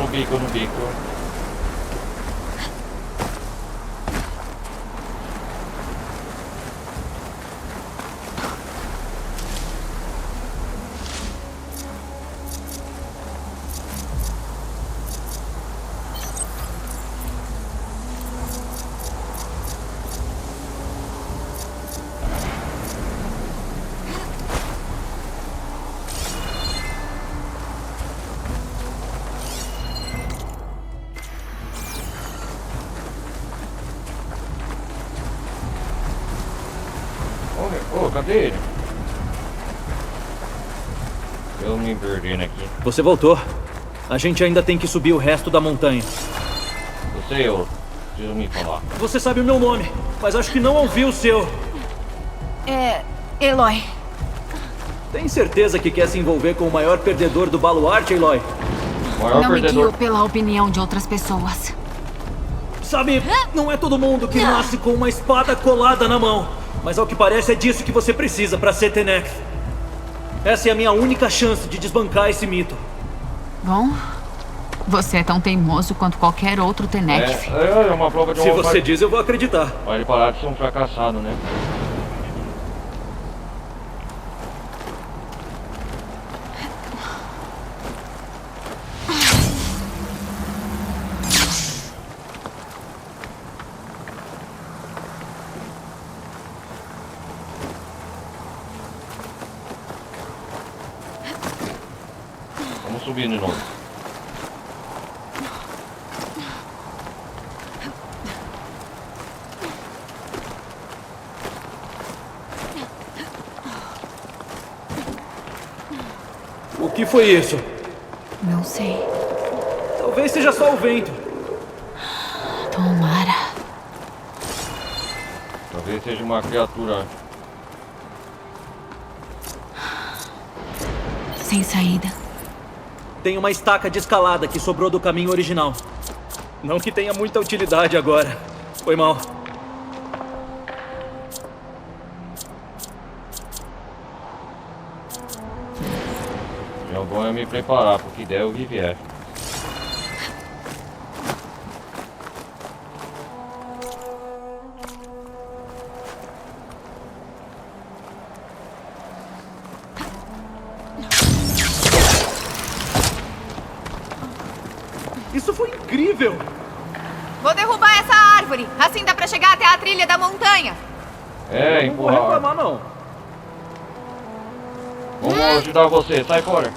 [SPEAKER 1] Ô, cadê ele? Eu me perdendo aqui.
[SPEAKER 14] Você voltou. A gente ainda tem que subir o resto da montanha.
[SPEAKER 1] Eu preciso me falar.
[SPEAKER 14] Você sabe o meu nome, mas acho que não ouviu o seu.
[SPEAKER 7] É... Eloy.
[SPEAKER 14] Tem certeza que quer se envolver com o maior perdedor do baluarte, Eloy?
[SPEAKER 7] Não me guio pela opinião de outras pessoas.
[SPEAKER 14] Sabe, não é todo mundo que nasce com uma espada colada na mão. Mas ao que parece é disso que você precisa para ser Tenek. Essa é a minha única chance de desbancar esse mito.
[SPEAKER 7] Bom, você é tão teimoso quanto qualquer outro Tenek.
[SPEAKER 1] É uma prova de
[SPEAKER 14] Se você diz, eu vou acreditar.
[SPEAKER 1] Vai ele parar de ser um fracassado, né? subir de novo.
[SPEAKER 14] O que foi isso?
[SPEAKER 7] Não sei.
[SPEAKER 14] Talvez seja só o vento.
[SPEAKER 7] Tomara.
[SPEAKER 1] Talvez seja uma criatura.
[SPEAKER 7] Sem saída.
[SPEAKER 14] Tem uma estaca de escalada que sobrou do caminho original. Não que tenha muita utilidade agora. Foi mal.
[SPEAKER 1] Já vou me preparar pro que der o que vier.
[SPEAKER 14] Isso foi incrível!
[SPEAKER 5] Vou derrubar essa árvore. Assim dá pra chegar até a trilha da montanha.
[SPEAKER 1] É,
[SPEAKER 14] não vou
[SPEAKER 1] empurrar.
[SPEAKER 14] reclamar, não.
[SPEAKER 1] Vamos ajudar você, sai fora.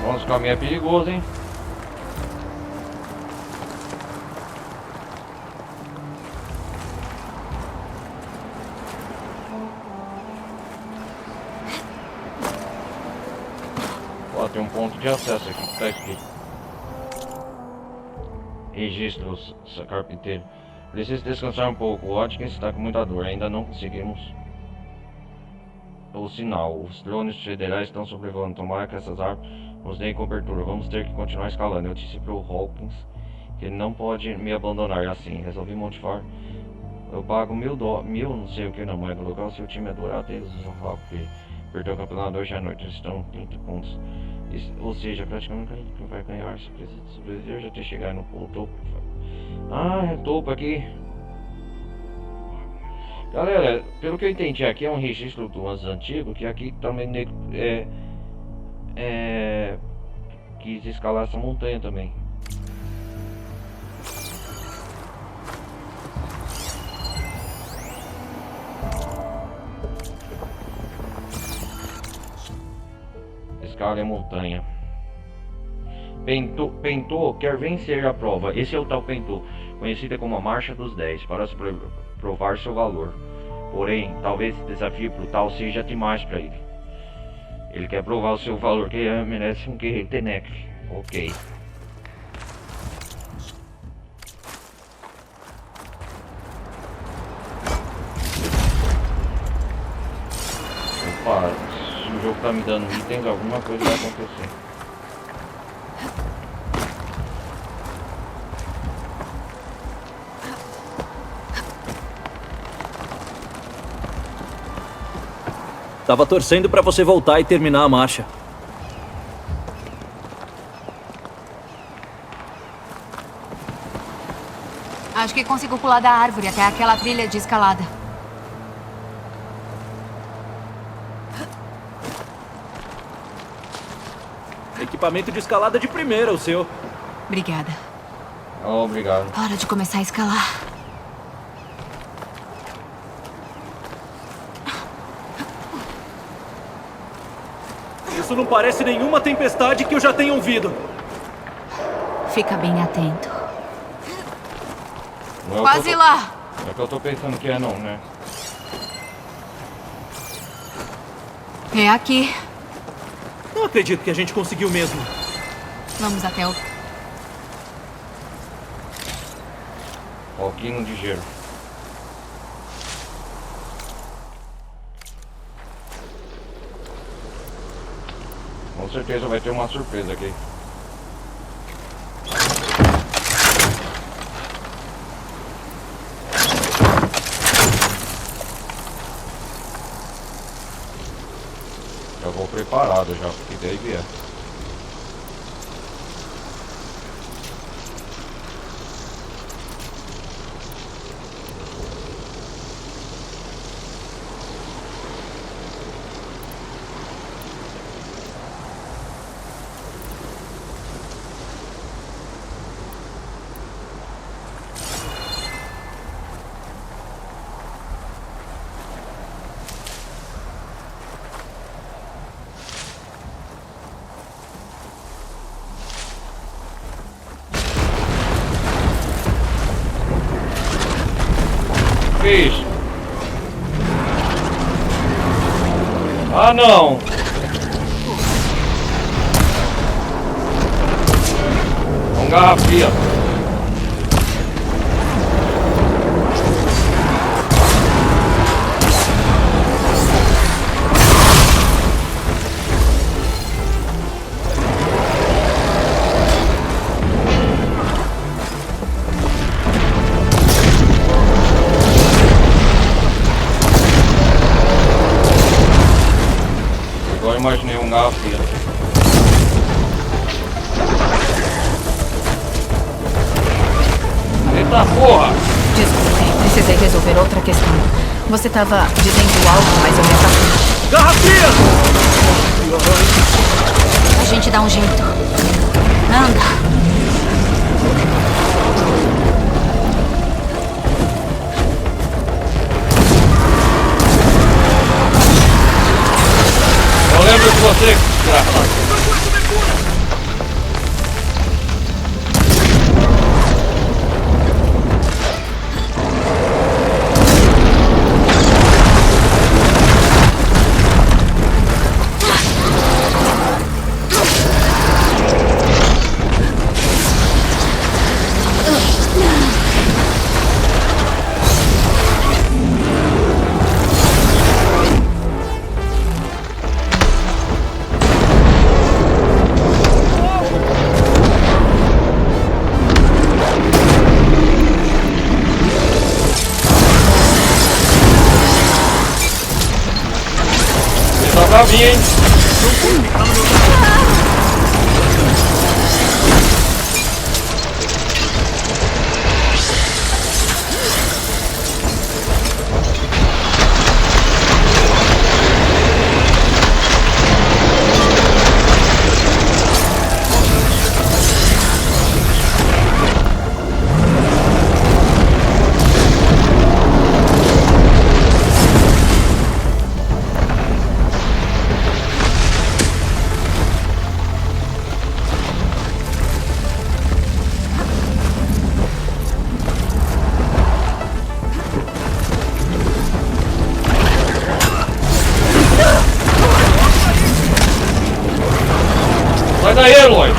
[SPEAKER 1] Nosso caminho é perigoso, hein? Ó, tem um ponto de acesso aqui que tá escrito. Registros, carpinteiro. Preciso descansar um pouco. O Atkins está com muita dor. Ainda não conseguimos o sinal. Os drones federais estão sobrevoando. Tomara que essas árvores nos deem cobertura. Vamos ter que continuar escalando. Eu disse pro Hawkins que ele não pode me abandonar assim. Resolvi motivar. Eu pago $1000, não sei o que na moeda local. Se o time adorar deles, eu falo porque perdeu o campeonato hoje à noite. Eles estão 30 pontos. Isso, ou seja, praticamente quem vai ganhar. Se precisa já ter chegado no topo. Ah, é topo aqui. Galera, pelo que eu entendi aqui é um registro do anos antigo, que aqui também quis escalar essa montanha também. Escala a montanha. Pentô quer vencer a prova. Esse é o tal Pentô, conhecida como a Marcha dos 10, para provar seu valor. Porém, talvez esse desafio brutal seja demais para ele. Ele quer provar o seu valor, que merece um guerreiro Tenek. Ok. Opa, se o jogo tá me dando itens, alguma coisa vai acontecer.
[SPEAKER 14] Tava torcendo pra você voltar e terminar a marcha.
[SPEAKER 7] Acho que consigo pular da árvore até aquela trilha de escalada.
[SPEAKER 14] Equipamento de escalada de primeira, o seu.
[SPEAKER 7] Obrigada.
[SPEAKER 1] Oh, obrigado.
[SPEAKER 7] Hora de começar a escalar.
[SPEAKER 14] Isso não parece nenhuma tempestade que eu já tenha ouvido.
[SPEAKER 7] Fica bem atento.
[SPEAKER 1] Não é
[SPEAKER 5] Quase lá.
[SPEAKER 1] É o que eu tô pensando que é não, né?
[SPEAKER 7] É aqui.
[SPEAKER 14] Não acredito que a gente conseguiu mesmo.
[SPEAKER 7] Vamos até o...
[SPEAKER 1] Pouquinho de gelo. Com certeza vai ter uma surpresa aqui. Já vou preparado já, porque daí vier. que é isso? Ah, não! Com garra fria. Agora imaginei um garra fria. Eita porra!
[SPEAKER 7] Desculpe, precisei resolver outra questão. Você tava dizendo algo, mas eu me atrapalhei.
[SPEAKER 14] Garra fria!
[SPEAKER 7] A gente dá um jeito. Anda.
[SPEAKER 1] Eu lembro de você, desgraçado. Tá vindo, hein? Sai daí, Eloy!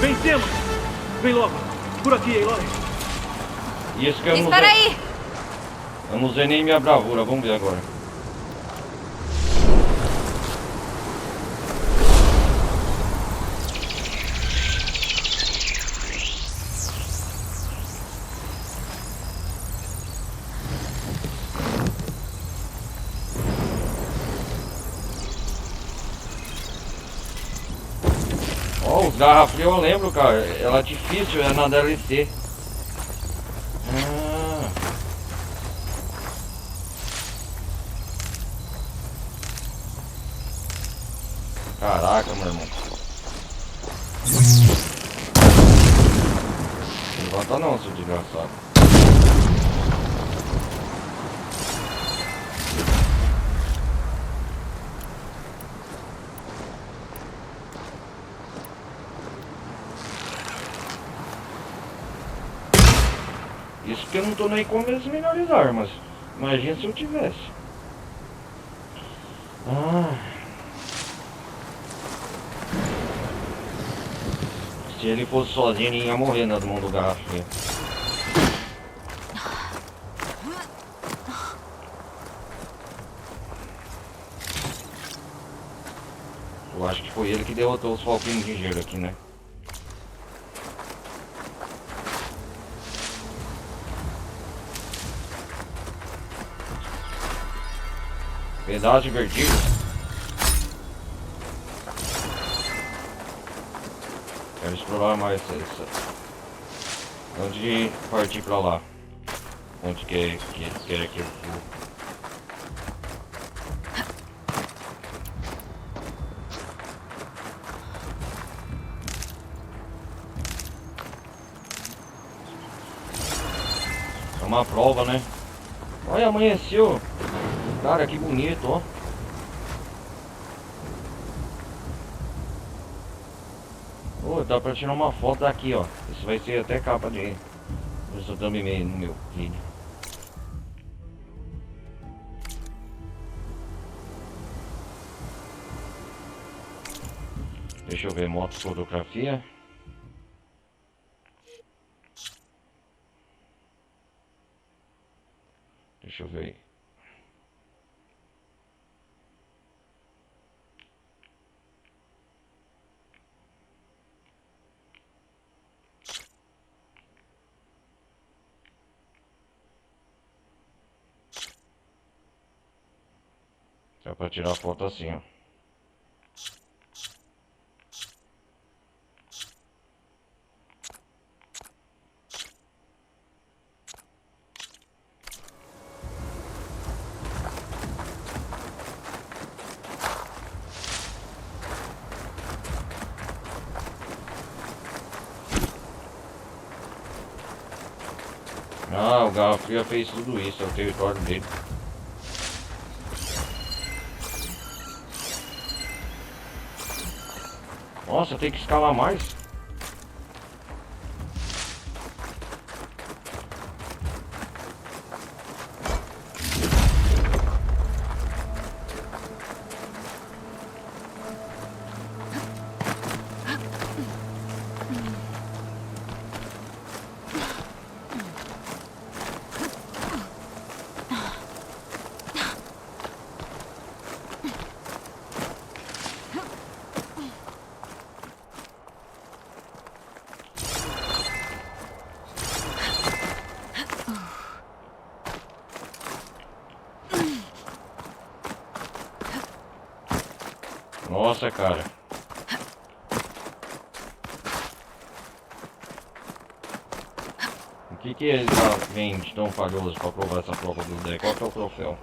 [SPEAKER 14] Vencemos! Vem logo! Por aqui, Aloy!
[SPEAKER 1] Isso que eu não
[SPEAKER 4] Espera
[SPEAKER 1] usei.
[SPEAKER 4] aí!
[SPEAKER 1] Eu não usei nem minha bravura, vamos ver agora. Ó, os garra fria eu lembro, cara. Ela é difícil, é na DLC. Caraca, meu irmão. Não levanta não, seu desgraçado. isso, porque eu não tô nem com as melhores armas. Imagina se eu tivesse. Se ele fosse sozinho, ele ia morrer nas mãos do garfo. Eu acho que foi ele que derrotou os falquinhos de gelo aqui, né? Pedaço de vertigo. Quero explorar mais essa. Antes de partir pra lá. Onde quer que eu vou. É uma prova, né? Olha, amanheceu. Cara, que bonito, ó. Oh, dá pra tirar uma foto daqui, ó. Isso vai ser até capa de eu também no meu vídeo. Deixa eu ver, moto fotografia. Deixa eu ver. Dá pra tirar foto assim, ó. Ah, o Garfia fez tudo isso, é o território dele. Nossa, tem que escalar mais. Nossa, cara. O que ele vende tão falhoso pra provar essa prova do deck? Qual que é o troféu?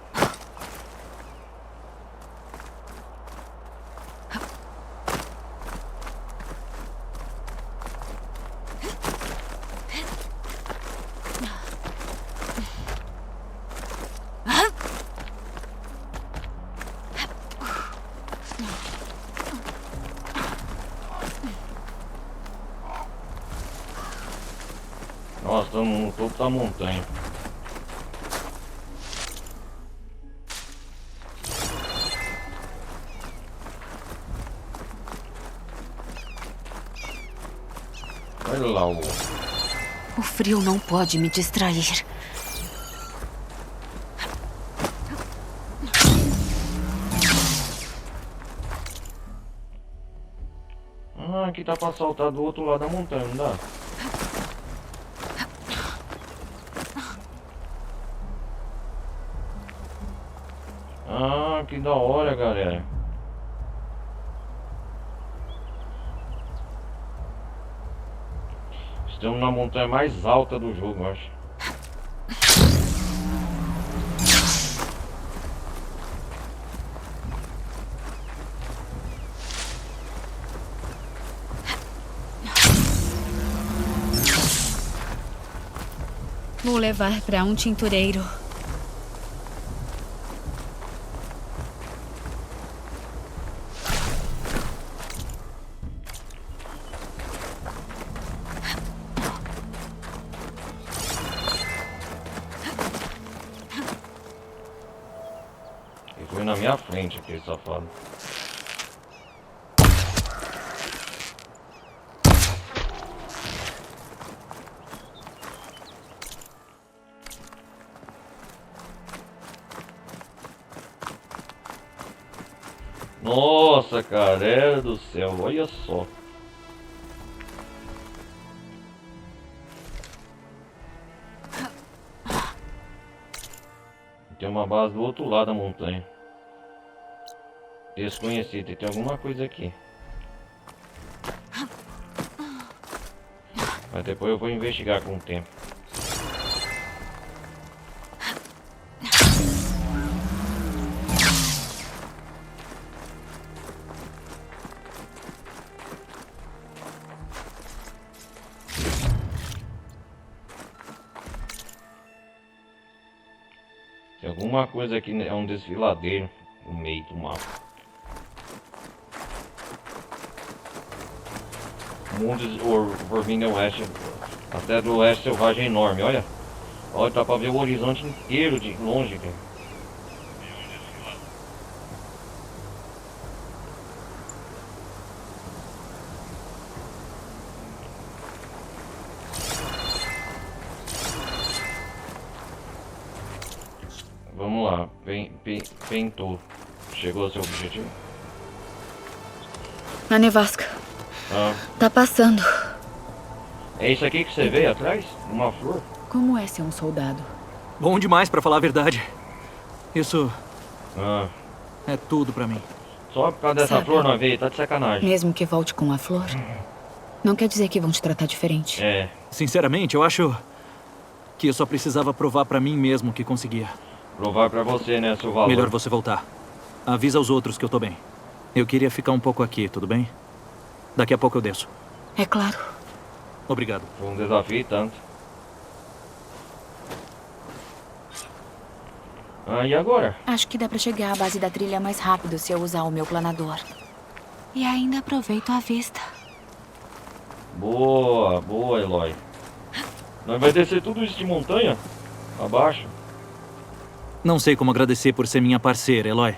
[SPEAKER 1] Nossa, estamos no topo da montanha. Olha lá
[SPEAKER 7] O frio não pode me distrair.
[SPEAKER 1] Ah, aqui dá pra saltar do outro lado da montanha, não dá? Ah, que da hora, galera. Estamos na montanha mais alta do jogo, eu acho.
[SPEAKER 7] Vou levar para um tintureiro.
[SPEAKER 1] minha frente aqui, safado. Nossa, cara, do céu, olha só. Tem uma base do outro lado da montanha. Desconhecida, tem alguma coisa aqui. Mas depois eu vou investigar com o tempo. Tem alguma coisa aqui, é um desfiladeiro no meio do mapa. Mundo Forbidden West, a terra do oeste selvagem é enorme, olha. Olha, dá pra ver o horizonte inteiro de longe, cara. Vamos lá, Pentou. Chegou ao seu objetivo?
[SPEAKER 7] A nevasca.
[SPEAKER 1] Ah.
[SPEAKER 7] Tá passando.
[SPEAKER 1] É isso aqui que você vê atrás? Uma flor?
[SPEAKER 7] Como é ser um soldado?
[SPEAKER 14] Bom demais, pra falar a verdade. Isso
[SPEAKER 1] é
[SPEAKER 14] tudo pra mim.
[SPEAKER 1] Só por causa dessa flor não veio, tá de sacanagem.
[SPEAKER 7] Mesmo que volte com a flor, não quer dizer que vão te tratar diferente.
[SPEAKER 1] É.
[SPEAKER 14] Sinceramente, eu acho que eu só precisava provar pra mim mesmo que conseguia.
[SPEAKER 1] Provar pra você, né, seu valor.
[SPEAKER 14] Melhor você voltar. Avisa aos outros que eu tô bem. Eu queria ficar um pouco aqui, tudo bem? Daqui a pouco eu desço.
[SPEAKER 7] É claro.
[SPEAKER 14] Obrigado.
[SPEAKER 1] Foi um desafio e tanto. E agora?
[SPEAKER 7] Acho que dá pra chegar à base da trilha mais rápido se eu usar o meu planador. E ainda aproveito a vista.
[SPEAKER 1] Boa, boa, Eloy. Nós vai descer tudo isso de montanha? Abaixo?
[SPEAKER 14] Não sei como agradecer por ser minha parceira, Eloy.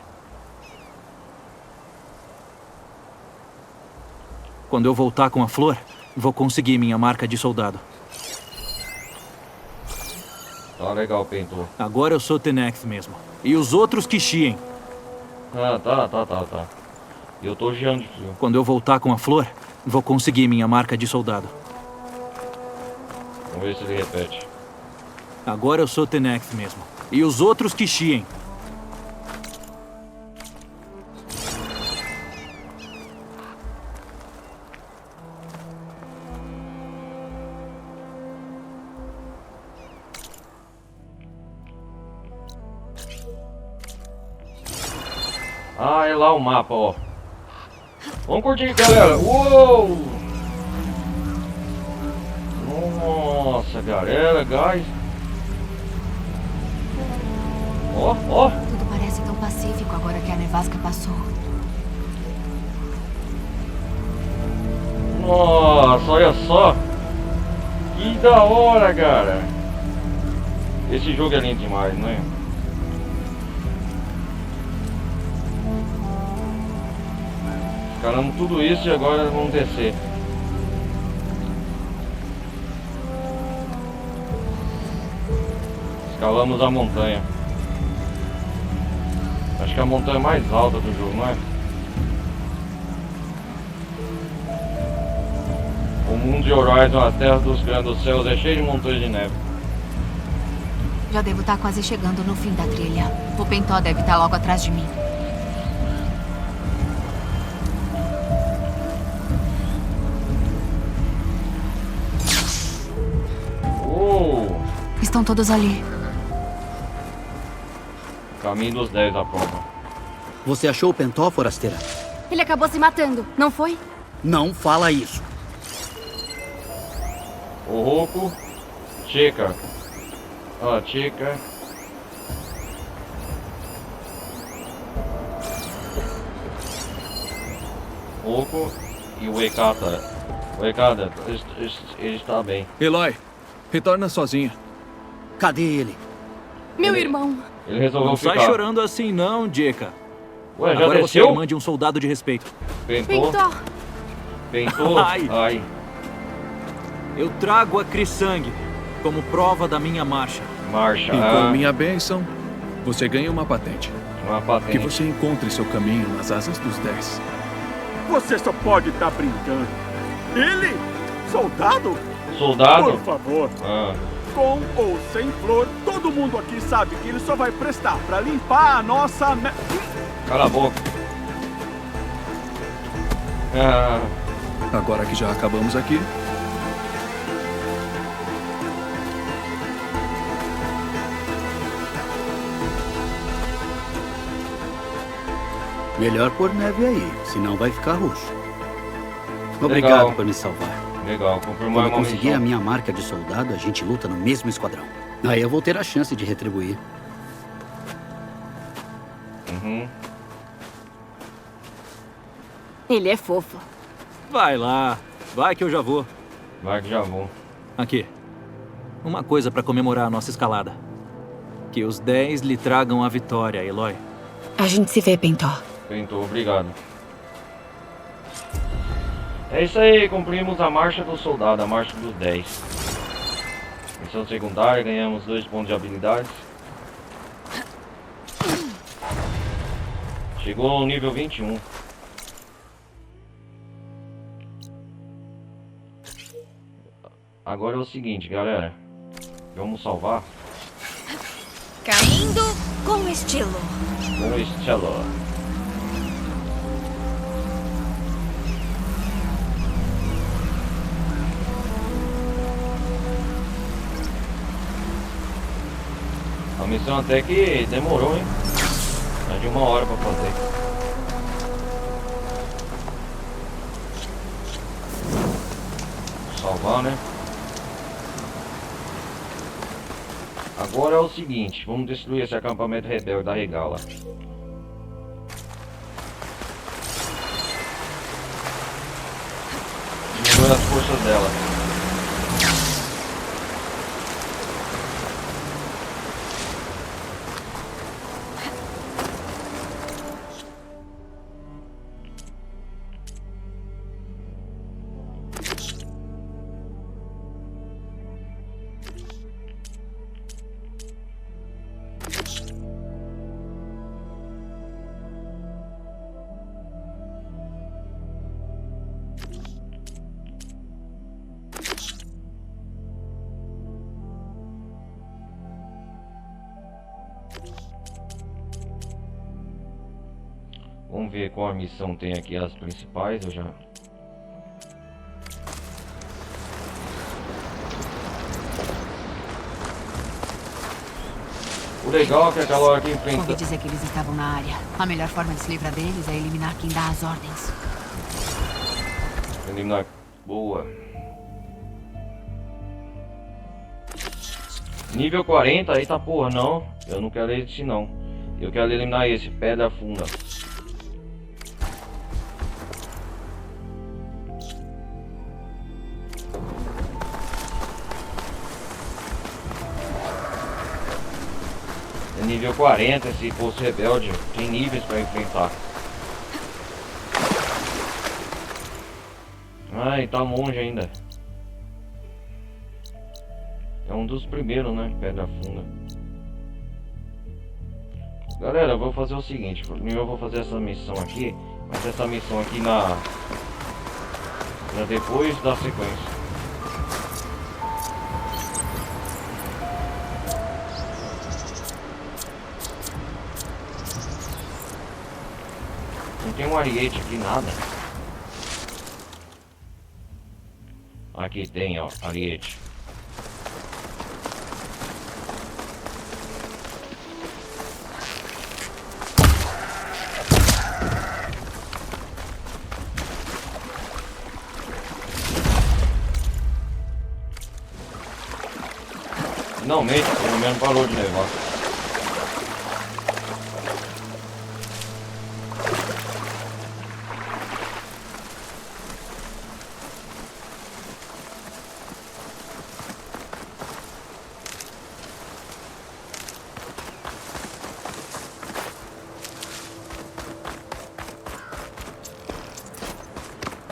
[SPEAKER 14] Quando eu voltar com a flor, vou conseguir minha marca de soldado.
[SPEAKER 1] Tá legal, Pentou.
[SPEAKER 14] Agora eu sou Tenekth mesmo. E os outros que chiem.
[SPEAKER 1] Tá. Eu tô chiando de frio.
[SPEAKER 14] Quando eu voltar com a flor, vou conseguir minha marca de soldado.
[SPEAKER 1] Vamos ver se ele repete.
[SPEAKER 14] Agora eu sou Tenekth mesmo. E os outros que chiem.
[SPEAKER 1] É lá o mapa, ó. Vamos curtir, galera. Uou! Nossa, galera, guys. Ó.
[SPEAKER 7] Tudo parece tão pacífico agora que a nevasca passou.
[SPEAKER 1] Nossa, olha só. Que da hora, cara. Esse jogo é lindo demais, né? Escalamos tudo isso e agora vamos descer. Escalamos a montanha. Acho que é a montanha mais alta do jogo, não é? O mundo de Horizon, a terra dos grandes céus, é cheio de montanhas de neve.
[SPEAKER 7] Já devo estar quase chegando no fim da trilha. O Pentó deve estar logo atrás de mim. Estão todos ali.
[SPEAKER 1] Caminho dos 10 da prova.
[SPEAKER 12] Você achou o Pentó, forasteira?
[SPEAKER 5] Ele acabou se matando, não foi?
[SPEAKER 12] Não fala isso.
[SPEAKER 1] O Roku, Chica. Chica. Roku e o Ekata. O Ekata, ele está bem.
[SPEAKER 3] Eloy, retorna sozinha.
[SPEAKER 12] Cadê ele?
[SPEAKER 5] Meu irmão.
[SPEAKER 1] Ele resolveu
[SPEAKER 14] não
[SPEAKER 1] ficar.
[SPEAKER 14] Não sai chorando assim não, Jeka.
[SPEAKER 1] Ué, já
[SPEAKER 14] Agora você é
[SPEAKER 1] desceu?
[SPEAKER 14] irmã de um soldado de respeito.
[SPEAKER 1] Pentou? Pentou?
[SPEAKER 14] Ai. Eu trago a Crisang como prova da minha marcha.
[SPEAKER 1] Marcha.
[SPEAKER 3] E com minha bênção, você ganha uma patente.
[SPEAKER 1] Uma patente.
[SPEAKER 3] Que você encontre seu caminho nas asas dos 10.
[SPEAKER 10] Você só pode estar brincando. Ele? Soldado?
[SPEAKER 1] Soldado?
[SPEAKER 10] Por favor. Com ou sem flor, todo mundo aqui sabe que ele só vai prestar pra limpar a nossa...
[SPEAKER 1] Cala a boca.
[SPEAKER 3] Agora que já acabamos aqui...
[SPEAKER 12] Melhor pôr neve aí, senão vai ficar roxo. Obrigado
[SPEAKER 1] Legal.
[SPEAKER 12] por me salvar.
[SPEAKER 1] Legal, confirmar
[SPEAKER 12] Quando
[SPEAKER 1] uma
[SPEAKER 12] conseguir
[SPEAKER 1] missão.
[SPEAKER 12] a minha marca de soldado, a gente luta no mesmo esquadrão. Aí eu vou ter a chance de retribuir.
[SPEAKER 5] Ele é fofo.
[SPEAKER 14] Vai lá. Vai que eu já vou.
[SPEAKER 1] Vai que já vou.
[SPEAKER 14] Aqui. Uma coisa pra comemorar a nossa escalada. Que os 10 lhe tragam a vitória, Eloy.
[SPEAKER 7] A gente se vê, Pentó.
[SPEAKER 1] Pentou, obrigado. É isso aí, cumprimos a marcha do soldado, a marcha dos 10. Missão secundária, ganhamos 2 pontos de habilidades. Chegou ao nível 21. Agora é o seguinte, galera. Vamos salvar.
[SPEAKER 7] Caindo com estilo.
[SPEAKER 1] Com estilo. A missão até que demorou, hein? Mais de 1 hora pra fazer. Salvar, né? Agora é o seguinte, vamos destruir esse acampamento rebelde da Regala. Diminuir as forças dela. Vamos ver qual a missão tem aqui, as principais, eu já... O legal é que aquela hora que enfrenta...
[SPEAKER 7] Ouvi dizer que eles estavam na área. A melhor forma de se livrar deles é eliminar quem dá as ordens.
[SPEAKER 1] Eliminar... Boa. Nível 40, eita porra, não. Eu não quero esse não. Eu quero eliminar esse, Pedra Funda. É nível 40, se fosse rebelde, tem níveis para enfrentar. Ai, tá longe ainda. É um dos primeiros, né? Pedra Funda. Galera, eu vou fazer o seguinte. Primeiro eu vou fazer essa missão aqui. Mas essa missão aqui na depois da sequência. Não tem um ariete aqui, nada. Aqui tem, ó, ariete. Finalmente, pelo menos parou de levar.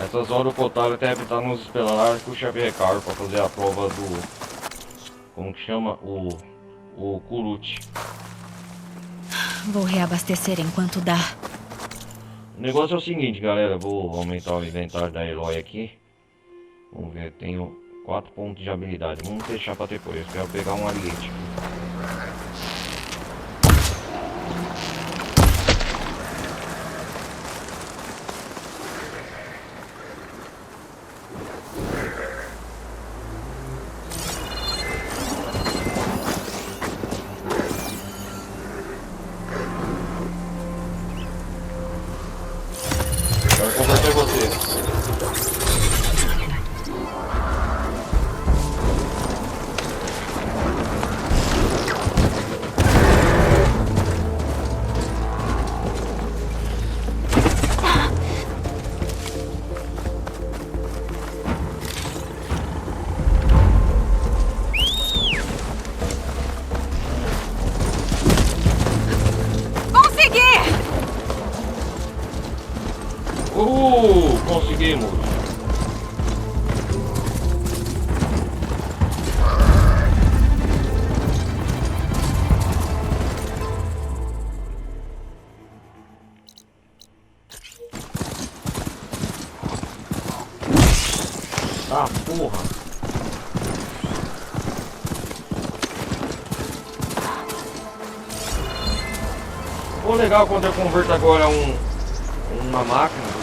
[SPEAKER 1] Essas horas o Kotaro deve estar nos esperando com o Xavier Caro pra fazer a prova do... Como que chama? O Kurute.
[SPEAKER 7] Vou reabastecer enquanto dá.
[SPEAKER 1] O negócio é o seguinte, galera. Vou aumentar o inventário da Eloy aqui. Vamos ver, tenho 4 pontos de habilidade. Vamos deixar pra depois. Eu quero pegar um aliete. Quero converter você. Conseguimos! Ah, porra! Pô, legal quando eu converto agora uma máquina.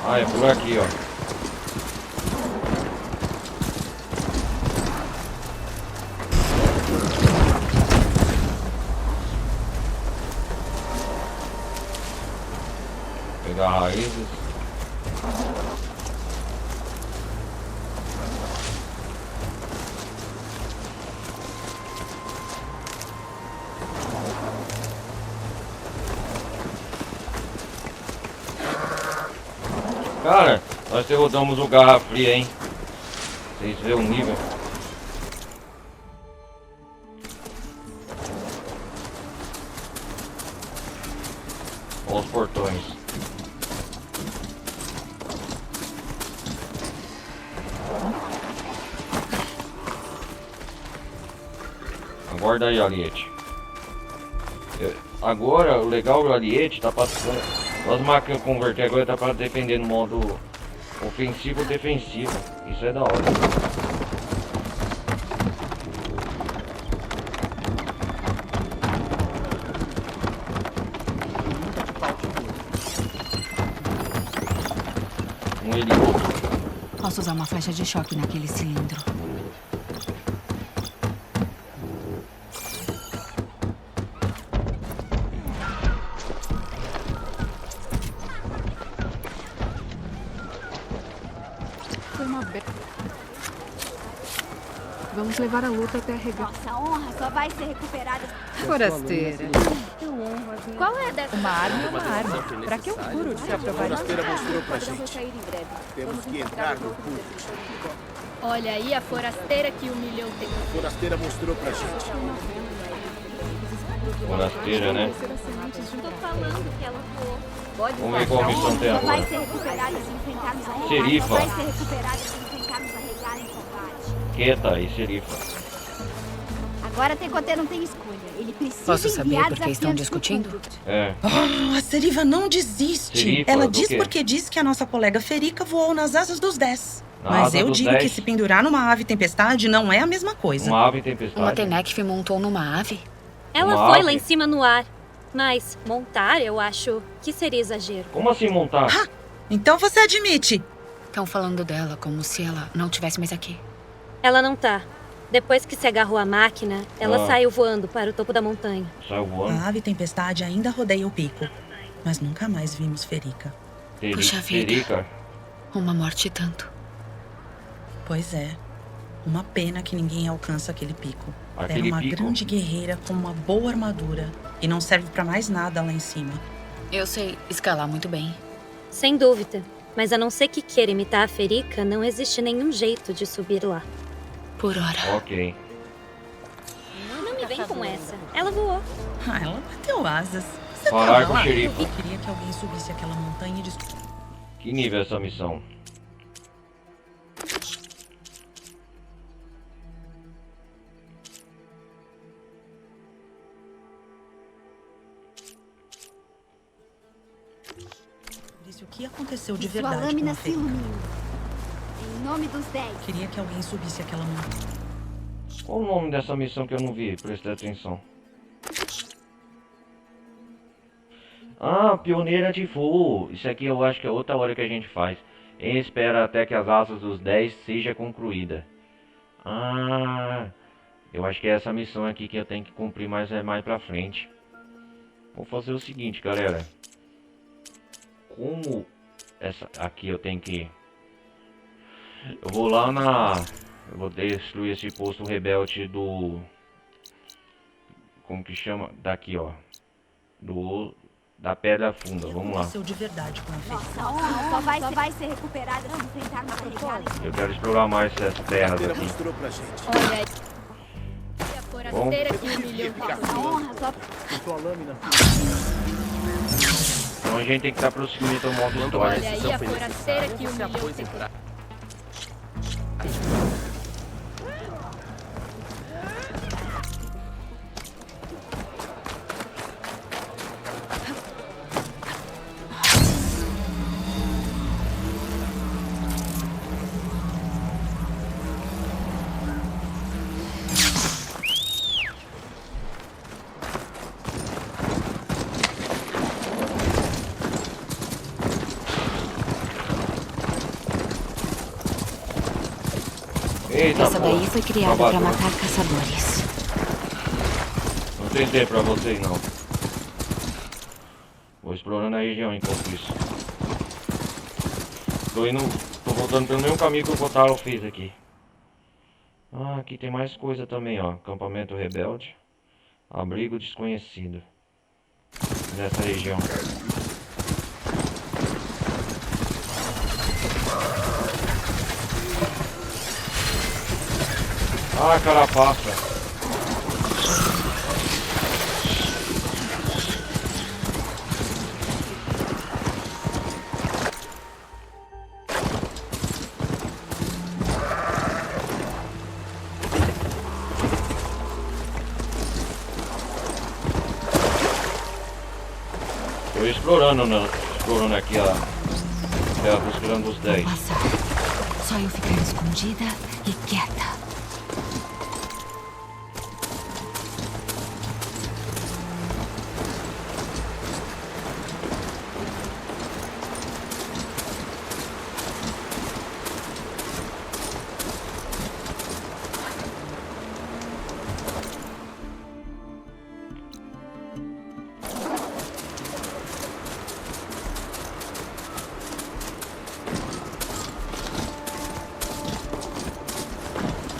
[SPEAKER 1] Ah, é por aqui, ó. Pegar raízes. Cara, nós derrotamos o Garra Fria, hein? Vocês vêem o nível. Olha os portões. Aguarda aí, Aliete. Agora, o legal do Aliete tá passando. As máquinas converter agora tá para defender no modo ofensivo ou defensivo. Isso é da hora. Um helicóptero.
[SPEAKER 7] Posso usar uma flecha de choque naquele cilindro.
[SPEAKER 2] Vamos levar a luta até a regar.
[SPEAKER 4] Nossa honra só vai ser recuperada.
[SPEAKER 2] Forasteira.
[SPEAKER 4] Qual é dessa?
[SPEAKER 8] Uma arma é uma arma. Pra que um furo de se aprovar?
[SPEAKER 6] A forasteira mostrou pra gente. Temos que entrar no culto.
[SPEAKER 4] Olha aí a forasteira que humilhou o teu.
[SPEAKER 6] A forasteira mostrou pra gente.
[SPEAKER 1] Forasteira, né?
[SPEAKER 4] Tô falando que ela voou. Pode
[SPEAKER 1] Vamos ver qual missão tem agora.
[SPEAKER 4] vai ser recuperada se enfrentarmos a
[SPEAKER 1] Serifa.
[SPEAKER 4] Vai ser recuperada se enfrentarmos a regar em combate.
[SPEAKER 1] Quieta aí, Serifa.
[SPEAKER 4] Agora Tecoté não tem escolha. Ele precisa
[SPEAKER 7] Posso saber
[SPEAKER 4] enviar
[SPEAKER 7] por que estão
[SPEAKER 4] desafiantes
[SPEAKER 7] discutindo?
[SPEAKER 4] pro culto.
[SPEAKER 1] É.
[SPEAKER 15] Oh, a Serifa não desiste.
[SPEAKER 1] Serifa,
[SPEAKER 15] Ela
[SPEAKER 1] do
[SPEAKER 15] diz
[SPEAKER 1] quê?
[SPEAKER 15] porque diz que a nossa colega Ferica voou nas asas dos 10.
[SPEAKER 1] Na
[SPEAKER 15] Mas
[SPEAKER 1] asa
[SPEAKER 15] eu
[SPEAKER 1] dos
[SPEAKER 15] digo
[SPEAKER 1] 10?
[SPEAKER 15] que se pendurar numa ave tempestade não é a mesma coisa.
[SPEAKER 1] Uma ave tempestade.
[SPEAKER 7] Uma Tenekf montou numa ave?
[SPEAKER 16] Ela
[SPEAKER 1] Uma
[SPEAKER 16] foi
[SPEAKER 1] ave?
[SPEAKER 16] lá em cima no ar. Mas montar, eu acho que seria exagero.
[SPEAKER 1] Como assim montar?
[SPEAKER 15] Ah, então você admite.
[SPEAKER 7] Estão falando dela como se ela não estivesse mais aqui.
[SPEAKER 16] Ela não tá. Depois que se agarrou à máquina, ela saiu voando para o topo da montanha.
[SPEAKER 1] Saiu voando?
[SPEAKER 15] A ave tempestade ainda rodeia o pico, mas nunca mais vimos Ferica.
[SPEAKER 7] Puxa vida.
[SPEAKER 1] Ferica?
[SPEAKER 7] Uma morte tanto.
[SPEAKER 15] Pois é. Uma pena que ninguém alcança aquele pico.
[SPEAKER 1] Aquele
[SPEAKER 15] Era uma
[SPEAKER 1] pico?
[SPEAKER 15] grande guerreira com uma boa armadura e não serve pra mais nada lá em cima.
[SPEAKER 7] Eu sei escalar muito bem.
[SPEAKER 16] Sem dúvida. Mas a não ser que queira imitar a Ferica, não existe nenhum jeito de subir lá.
[SPEAKER 7] Por hora.
[SPEAKER 1] Ok.
[SPEAKER 16] Não me vem com essa. Ela voou.
[SPEAKER 15] Ah, ela bateu asas. Você
[SPEAKER 1] Falar
[SPEAKER 15] tava
[SPEAKER 1] com o
[SPEAKER 15] lá?
[SPEAKER 1] xerife.
[SPEAKER 15] Eu queria que alguém subisse aquela montanha e
[SPEAKER 1] Que nível é essa missão?
[SPEAKER 15] disse o que aconteceu de
[SPEAKER 4] Sua
[SPEAKER 15] verdade com
[SPEAKER 4] lâmina
[SPEAKER 15] a
[SPEAKER 4] se
[SPEAKER 15] Ferica.
[SPEAKER 4] ilumina. Em nome dos 10.
[SPEAKER 15] Queria que alguém subisse aquela montanha.
[SPEAKER 1] Qual o nome dessa missão que eu não vi? Prestei atenção. Ah, pioneira de voo. Isso aqui eu acho que é outra hora que a gente faz. Em espera até que as asas dos 10 seja concluída. Ah, eu acho que é essa missão aqui que eu tenho que cumprir mais pra frente. Vou fazer o seguinte, galera. Como essa aqui eu tenho que... Eu vou lá na... Eu vou destruir esse posto rebelde do... Como que chama? Daqui, ó. Da Pedra Funda. Vamos lá.
[SPEAKER 15] Aconteceu de verdade com a Ferica.
[SPEAKER 4] Nossa honra só vai ser recuperada se enfrentar uma carregada.
[SPEAKER 1] Eu quero explorar mais essas terras
[SPEAKER 6] Ela
[SPEAKER 1] aqui.
[SPEAKER 6] mostrou pra gente.
[SPEAKER 4] Olha aí. A forasteira que humilhou nossa honra só...
[SPEAKER 10] Sua lâmina.
[SPEAKER 1] Então a gente tem que estar prosseguindo o modo história.
[SPEAKER 4] Olha aí a forasteira que humilhou
[SPEAKER 1] Eita,
[SPEAKER 7] Essa daí
[SPEAKER 1] porra.
[SPEAKER 7] foi criada
[SPEAKER 1] Babado.
[SPEAKER 7] pra matar caçadores.
[SPEAKER 1] Não tem tempo pra vocês não. Vou explorando a região enquanto isso. Tô voltando pelo mesmo caminho que o Kotaro fez aqui. Ah, aqui tem mais coisa também, ó. Acampamento rebelde. Abrigo desconhecido. Nessa região. Ah, carapaça. Tô explorando aqui a Terra dos Grandes 10.
[SPEAKER 7] Passar. Só eu ficar escondida e quieta.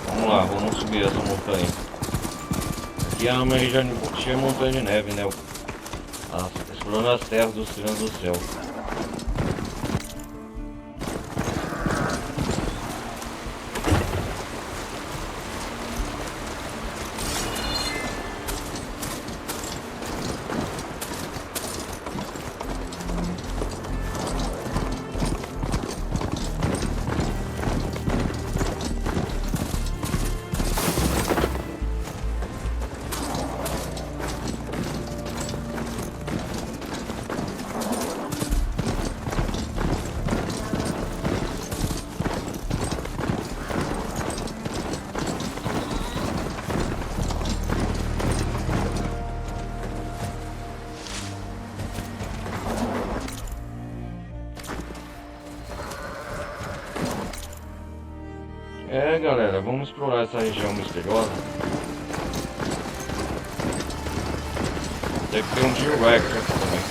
[SPEAKER 1] Vamos lá, vamos subir essa montanha. Aqui é uma região cheia de montanha de neve, né? Explorando as terras dos Tiranos do Céu. Vamos explorar essa região misteriosa. Deve ter um T-Rex aqui também.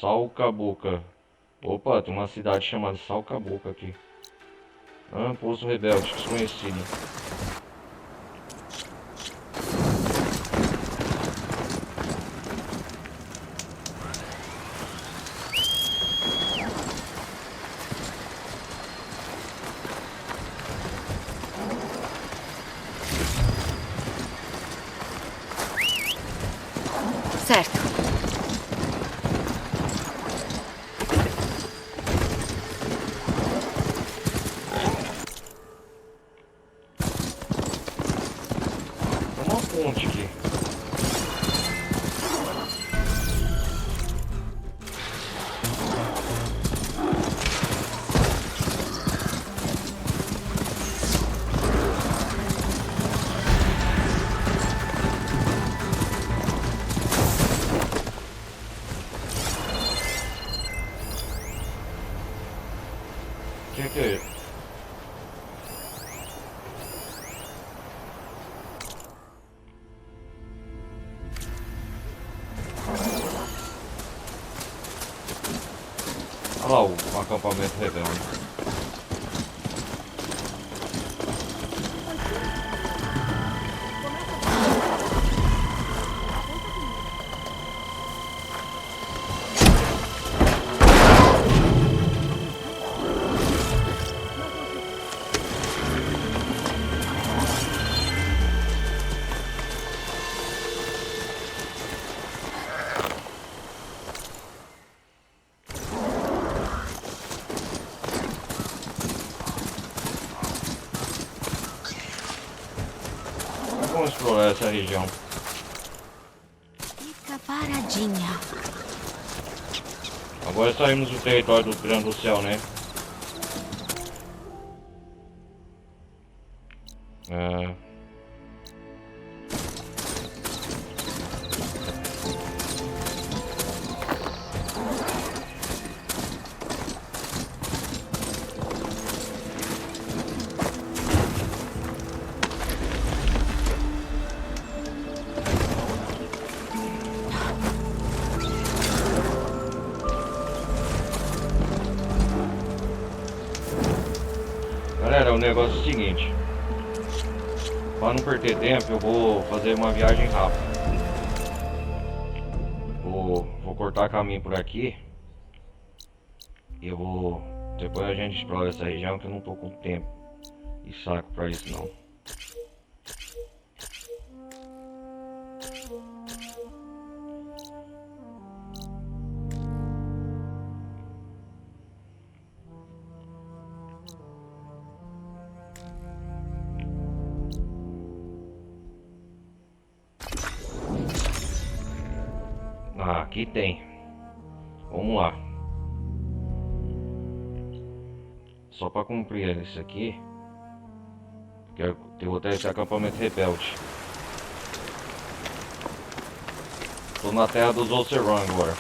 [SPEAKER 1] Salcabuca. Opa, tem uma cidade chamada Salcabuca aqui. Ah, Poço Rebelde, desconhecido.
[SPEAKER 5] Certo.
[SPEAKER 1] Ponte aqui. Que é isso? Olha lá o acampamento rebelde. Vamos explorar essa região.
[SPEAKER 7] Fica paradinha.
[SPEAKER 1] Agora saímos do território do Grande do Céu, né? Galera, o negócio é o seguinte. Para não perder tempo, eu vou fazer uma viagem rápida. Vou cortar caminho por aqui. E eu vou... Depois a gente explora essa região, que eu não tô com tempo e saco pra isso não. Ah, aqui tem. Vamos lá. Só para cumprir isso aqui. Quero derrotar esse acampamento rebelde. Tô na terra dos Oseram agora.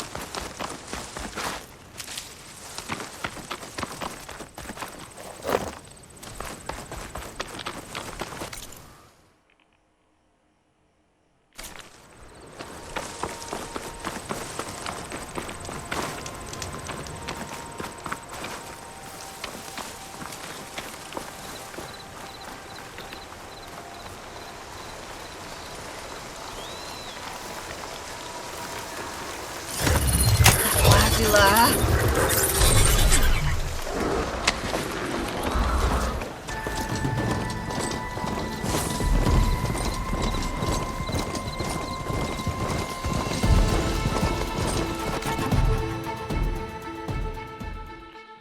[SPEAKER 5] Lá.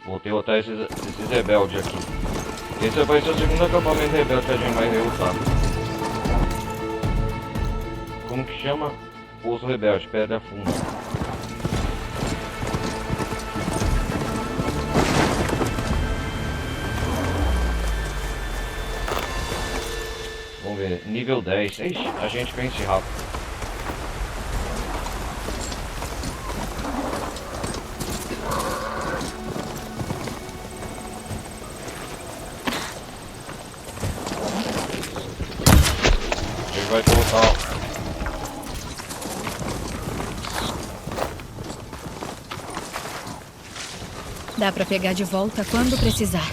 [SPEAKER 1] Vou derrotar esses rebeldes aqui. Esse vai ser o segundo acampamento rebelde que a gente vai derrotar. Como que chama? Poço Rebelde, Pedra Funda. Vamos ver, nível 10. Ixi, a gente vence rápido. A gente vai voltar.
[SPEAKER 7] Dá pra pegar de volta quando precisar.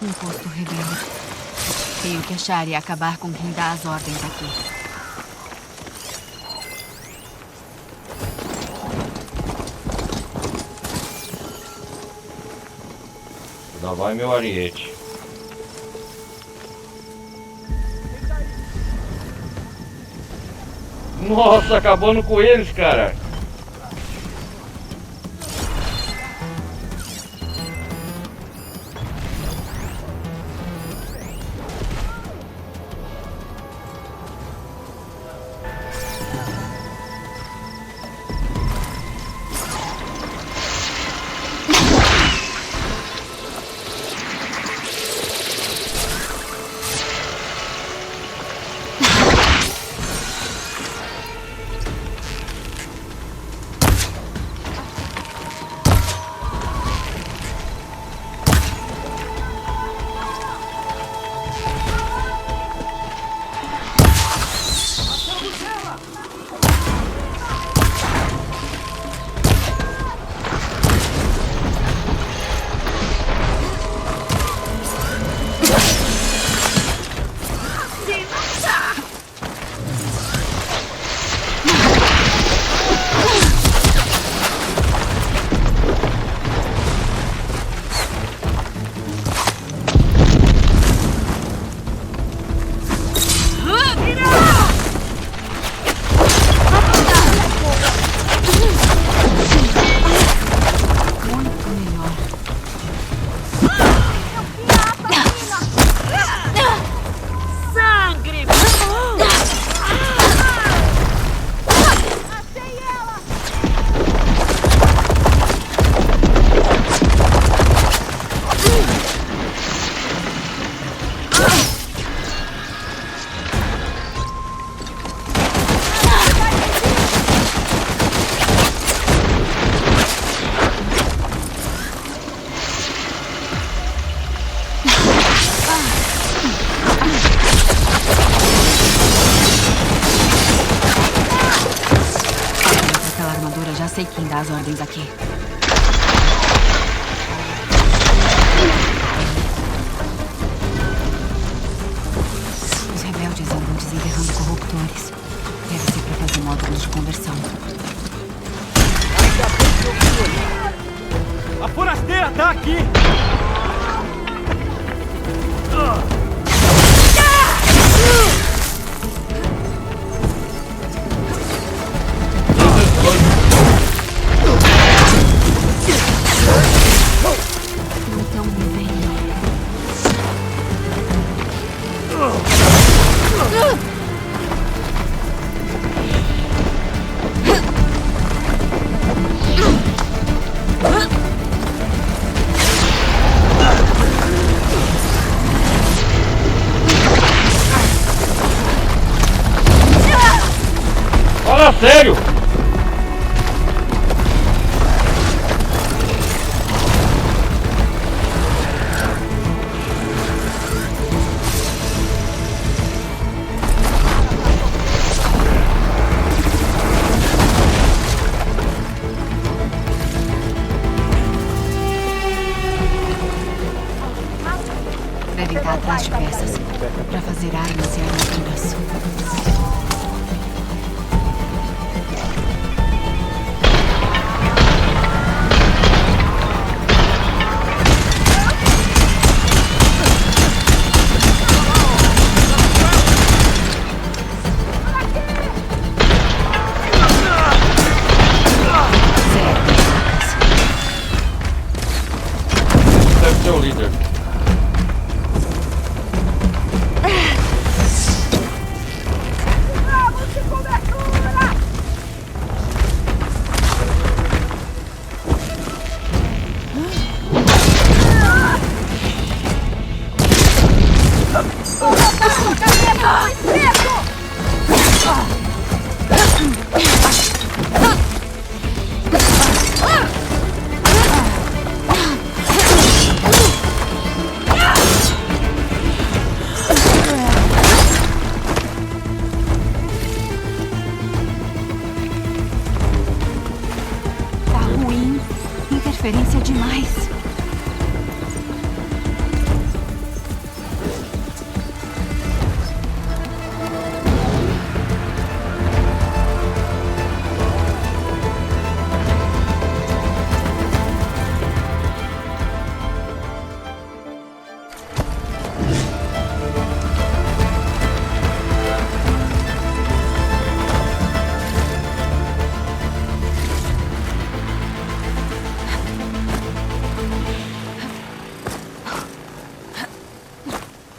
[SPEAKER 7] Um posto rebelde. Tenho que achar e acabar com quem dá as ordens aqui.
[SPEAKER 1] Lá vai meu ariete. Nossa, acabando com eles, cara.
[SPEAKER 7] Sei quem dá as ordens aqui. Os rebeldes andam desenterrando corruptores. Deve ser para fazer módulos de conversão.
[SPEAKER 10] A forasteira tá aqui!
[SPEAKER 1] Fala sério!
[SPEAKER 7] Devem estar atrás de peças para fazer armas e armaduras. referência demais.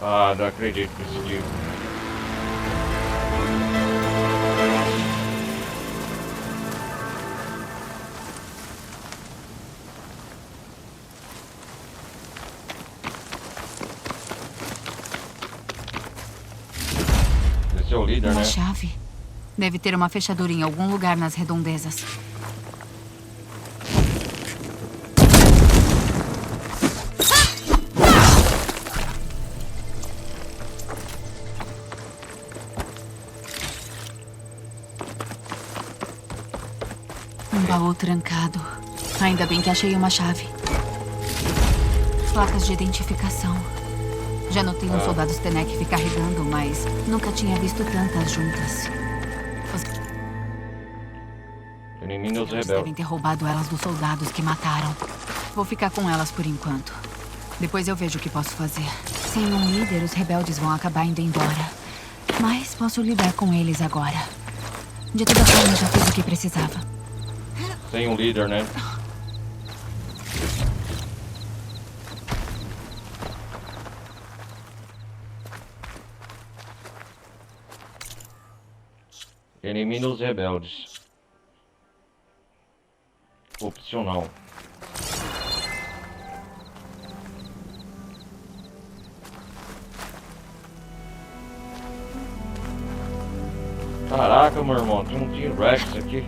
[SPEAKER 1] Ah, não acredito que conseguiu. Esse é o líder,
[SPEAKER 7] Uma
[SPEAKER 1] né?
[SPEAKER 7] chave. Deve ter uma fechadura em algum lugar nas redondezas. Um baú trancado. Ainda bem que achei uma chave. Placas de identificação. Já notei uns soldados Tenekth carregando, mas nunca tinha visto tantas juntas.
[SPEAKER 1] Inimigos
[SPEAKER 7] Eles devem ter roubado elas dos soldados que mataram. Vou ficar com elas por enquanto. Depois eu vejo o que posso fazer. Sem um líder, os rebeldes vão acabar indo embora. Mas posso lidar com eles agora. De toda forma, já fiz o que precisava.
[SPEAKER 1] Sem um líder, né? Elimina os rebeldes. Opcional. Caraca, meu irmão, tem um T-Rex aqui.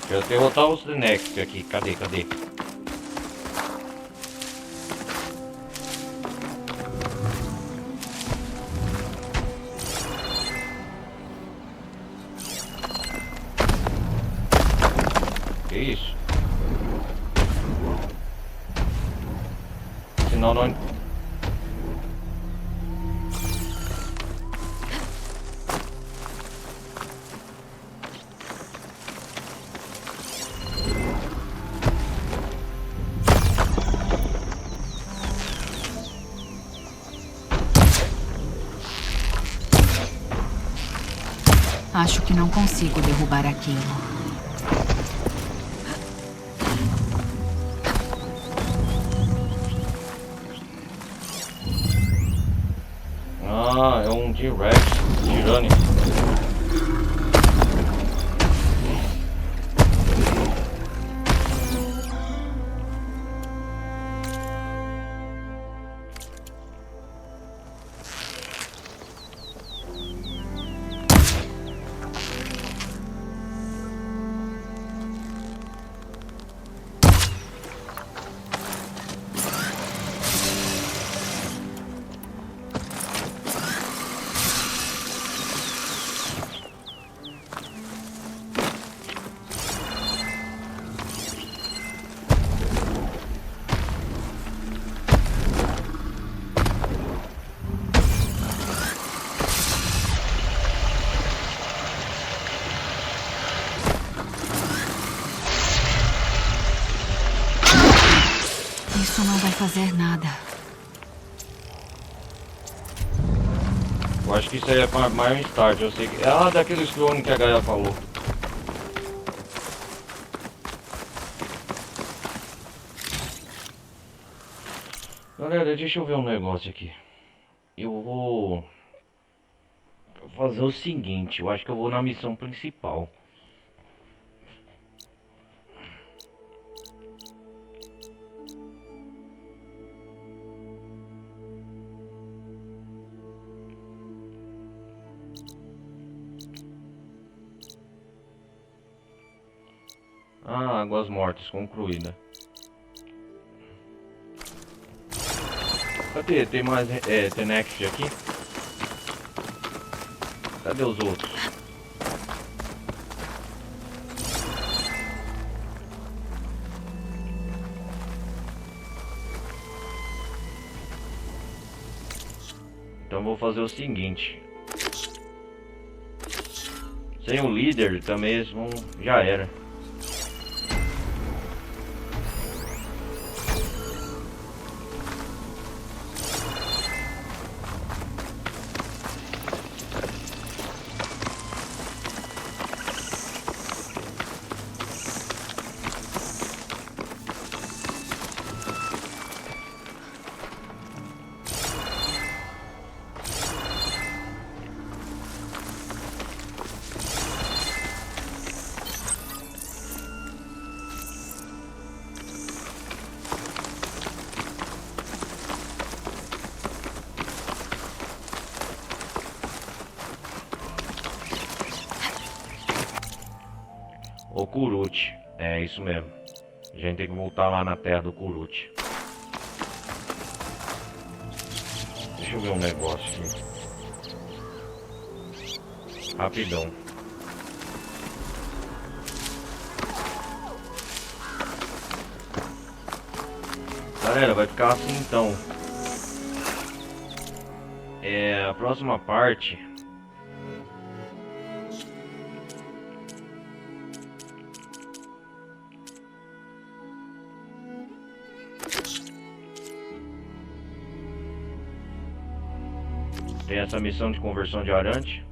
[SPEAKER 1] Quero derrotar os Tenekth aqui. Cadê? Que isso? Senão não...
[SPEAKER 7] Acho que não consigo derrubar aquilo.
[SPEAKER 1] Ah, é um T-Rex tirânico.
[SPEAKER 7] Isso não vai fazer nada.
[SPEAKER 1] Eu acho que isso aí é para mais tarde. Eu sei que... Ah, daqueles clones que a Gaia falou. Galera, deixa eu ver um negócio aqui. Eu vou fazer o seguinte. Eu acho que eu vou na missão principal. Águas Mortas, concluída. Cadê? Tem mais Tenex aqui? Cadê os outros? Então vou fazer o seguinte. Sem o líder também eles vão... já era. O Kurut, é isso mesmo. A gente tem que voltar lá na terra do Kurut. Deixa eu ver um negócio aqui. Rapidão. Galera, vai ficar assim então. A próxima parte... tem essa missão de conversão de Arante.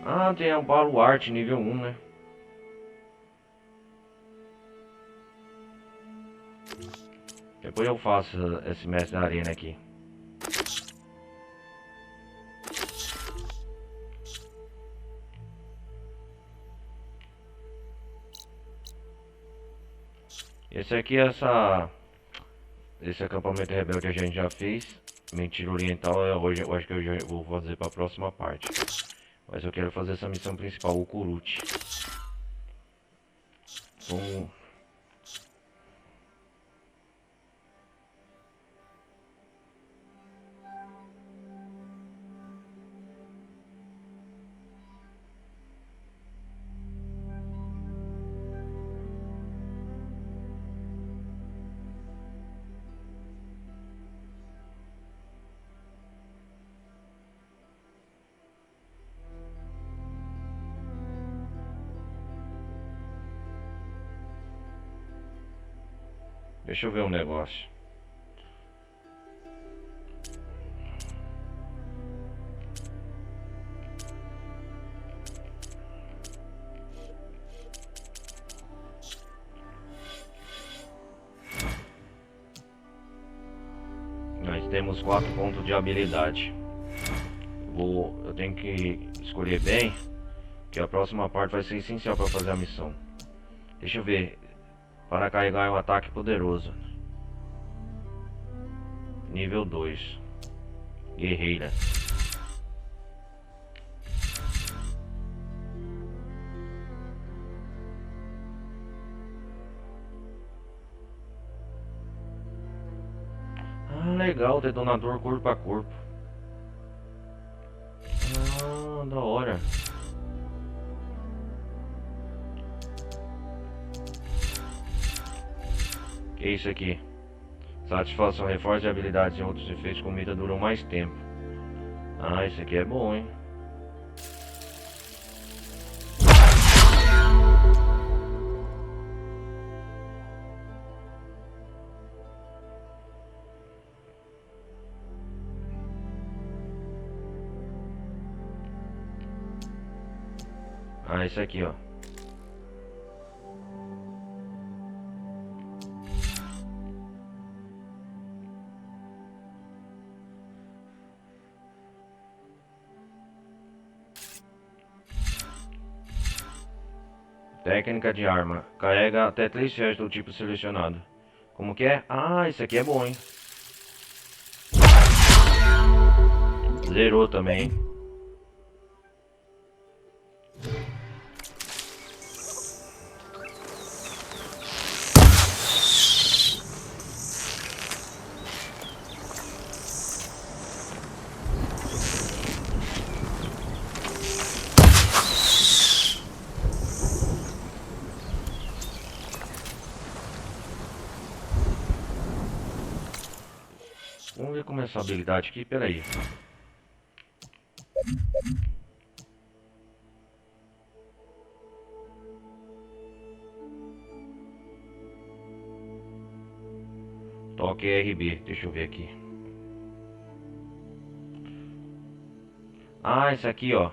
[SPEAKER 1] Ah, tem o baluarte nível 1, né? Depois eu faço esse mestre da arena aqui. Esse aqui é esse acampamento rebelde que a gente já fez. Mentira oriental, hoje eu acho que eu já vou fazer para a próxima parte. Mas eu quero fazer essa missão principal, o Kurut. Então... deixa eu ver um negócio. Nós temos 4 pontos de habilidade. Eu tenho que escolher bem, que a próxima parte vai ser essencial para fazer a missão. Deixa eu ver. Para carregar um ataque poderoso. Nível 2. Guerreira. Ah, legal, detonador corpo a corpo. Ah, da hora. Que é isso aqui? Satisfação, reforço de habilidades e outros efeitos com comida duram mais tempo. Ah, isso aqui é bom, hein? Ah, isso aqui, ó. Técnica de arma. Carrega até 3 fiéis do tipo selecionado. Como que é? Ah, isso aqui é bom, hein? Zerou também, hein? Vamos ver como é essa habilidade aqui, peraí. Toque RB, deixa eu ver aqui. Ah, esse aqui, ó.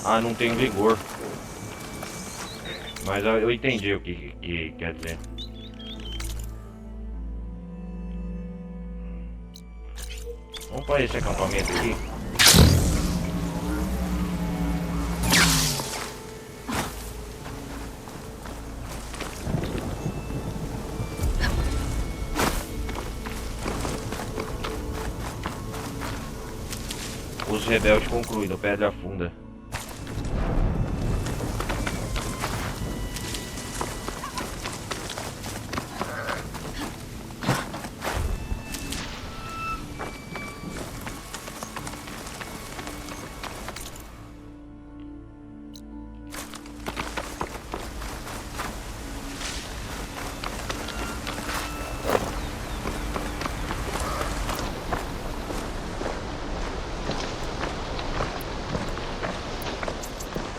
[SPEAKER 1] Ah, não tem vigor. Mas eu entendi o que quer dizer. Vamos para esse acampamento aqui. Os rebeldes concluídos, Pedra Funda.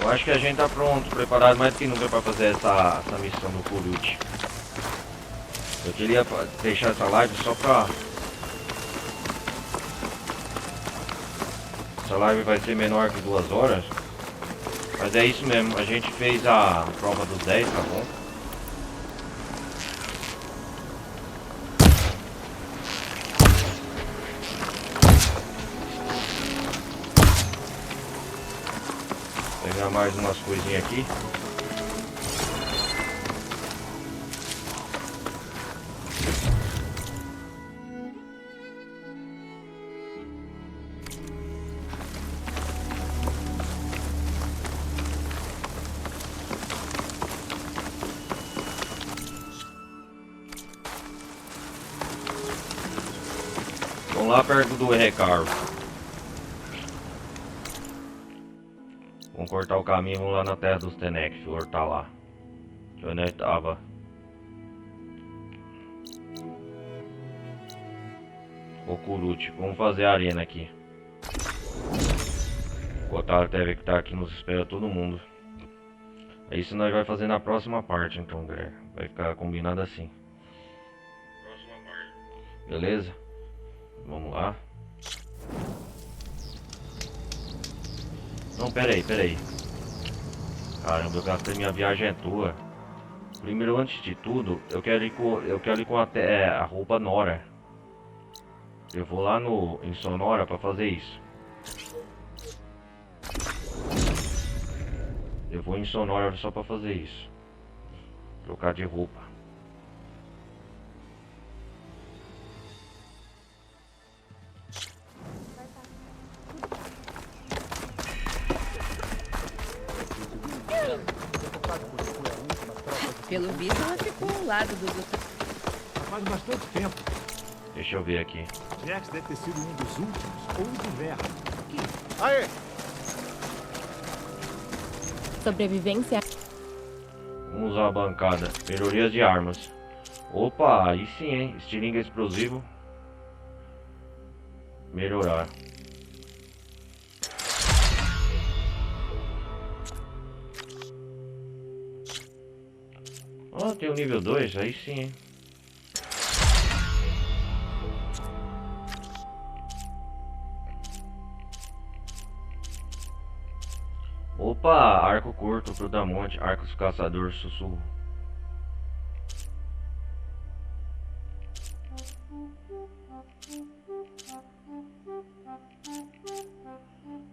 [SPEAKER 1] Eu acho que a gente tá pronto, preparado mais do que nunca para fazer essa missão do Kurut. Eu queria deixar essa live só pra... Essa live vai ser menor que 2 horas. Mas é isso mesmo, a gente fez a prova dos 10, tá bom? Pegar mais umas coisinhas aqui. Vamos lá perto do recargo. Vamos cortar o caminho, vamos lá na terra dos Tenex, o tá lá. De onde ele tava. O Kurut, vamos fazer a arena aqui. O Otário deve estar aqui, nos espera todo mundo. É isso que nós vamos fazer na próxima parte, então, galera. Vai ficar combinado assim. Beleza? Vamos lá. Não, peraí. Caramba, eu gastei, minha viagem é tua. Primeiro, antes de tudo, eu quero ir com a roupa Nora. Eu vou lá em Sonora pra fazer isso. Eu vou em Sonora só pra fazer isso. Trocar de roupa.
[SPEAKER 17] Pelo visto, ela ficou ao lado do...
[SPEAKER 6] Faz bastante tempo.
[SPEAKER 1] Deixa eu ver aqui.
[SPEAKER 6] Jax deve ter sido um dos últimos, ou de inverno. Aê!
[SPEAKER 8] Sobrevivência.
[SPEAKER 1] Vamos usar a bancada. Melhorias de armas. Opa, aí sim, hein? Estilingue explosivo. Melhorar. Ó, tem o nível 2, aí sim, hein? Opa, arco curto pro Damonte, arcos caçador, sussurro.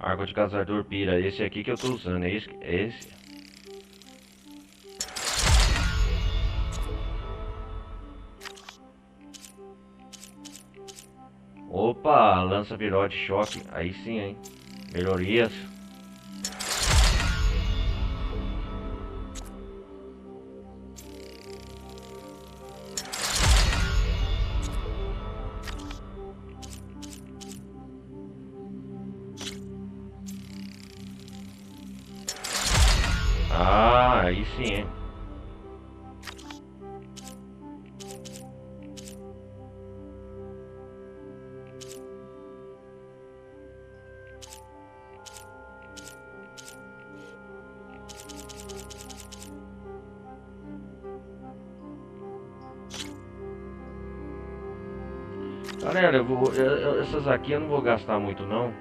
[SPEAKER 1] Arco de caçador pira. Esse aqui que eu tô usando. É esse? É esse? Opa, lança virote choque. Aí sim, hein? Melhorias. Ah, aí sim, hein? Galera, essas aqui eu não vou gastar muito não.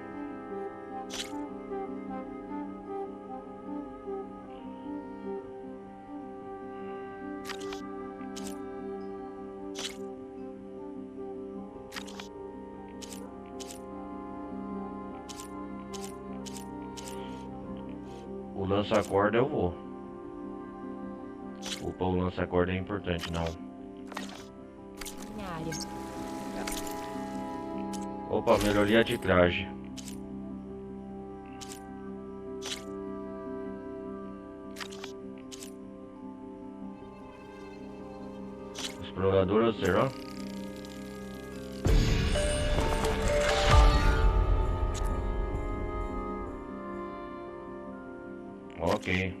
[SPEAKER 1] O lança-corda eu vou. Opa, o lança-corda é importante, não.
[SPEAKER 7] Minha área.
[SPEAKER 1] Opa, melhoria de traje. Explorador, será? Ok.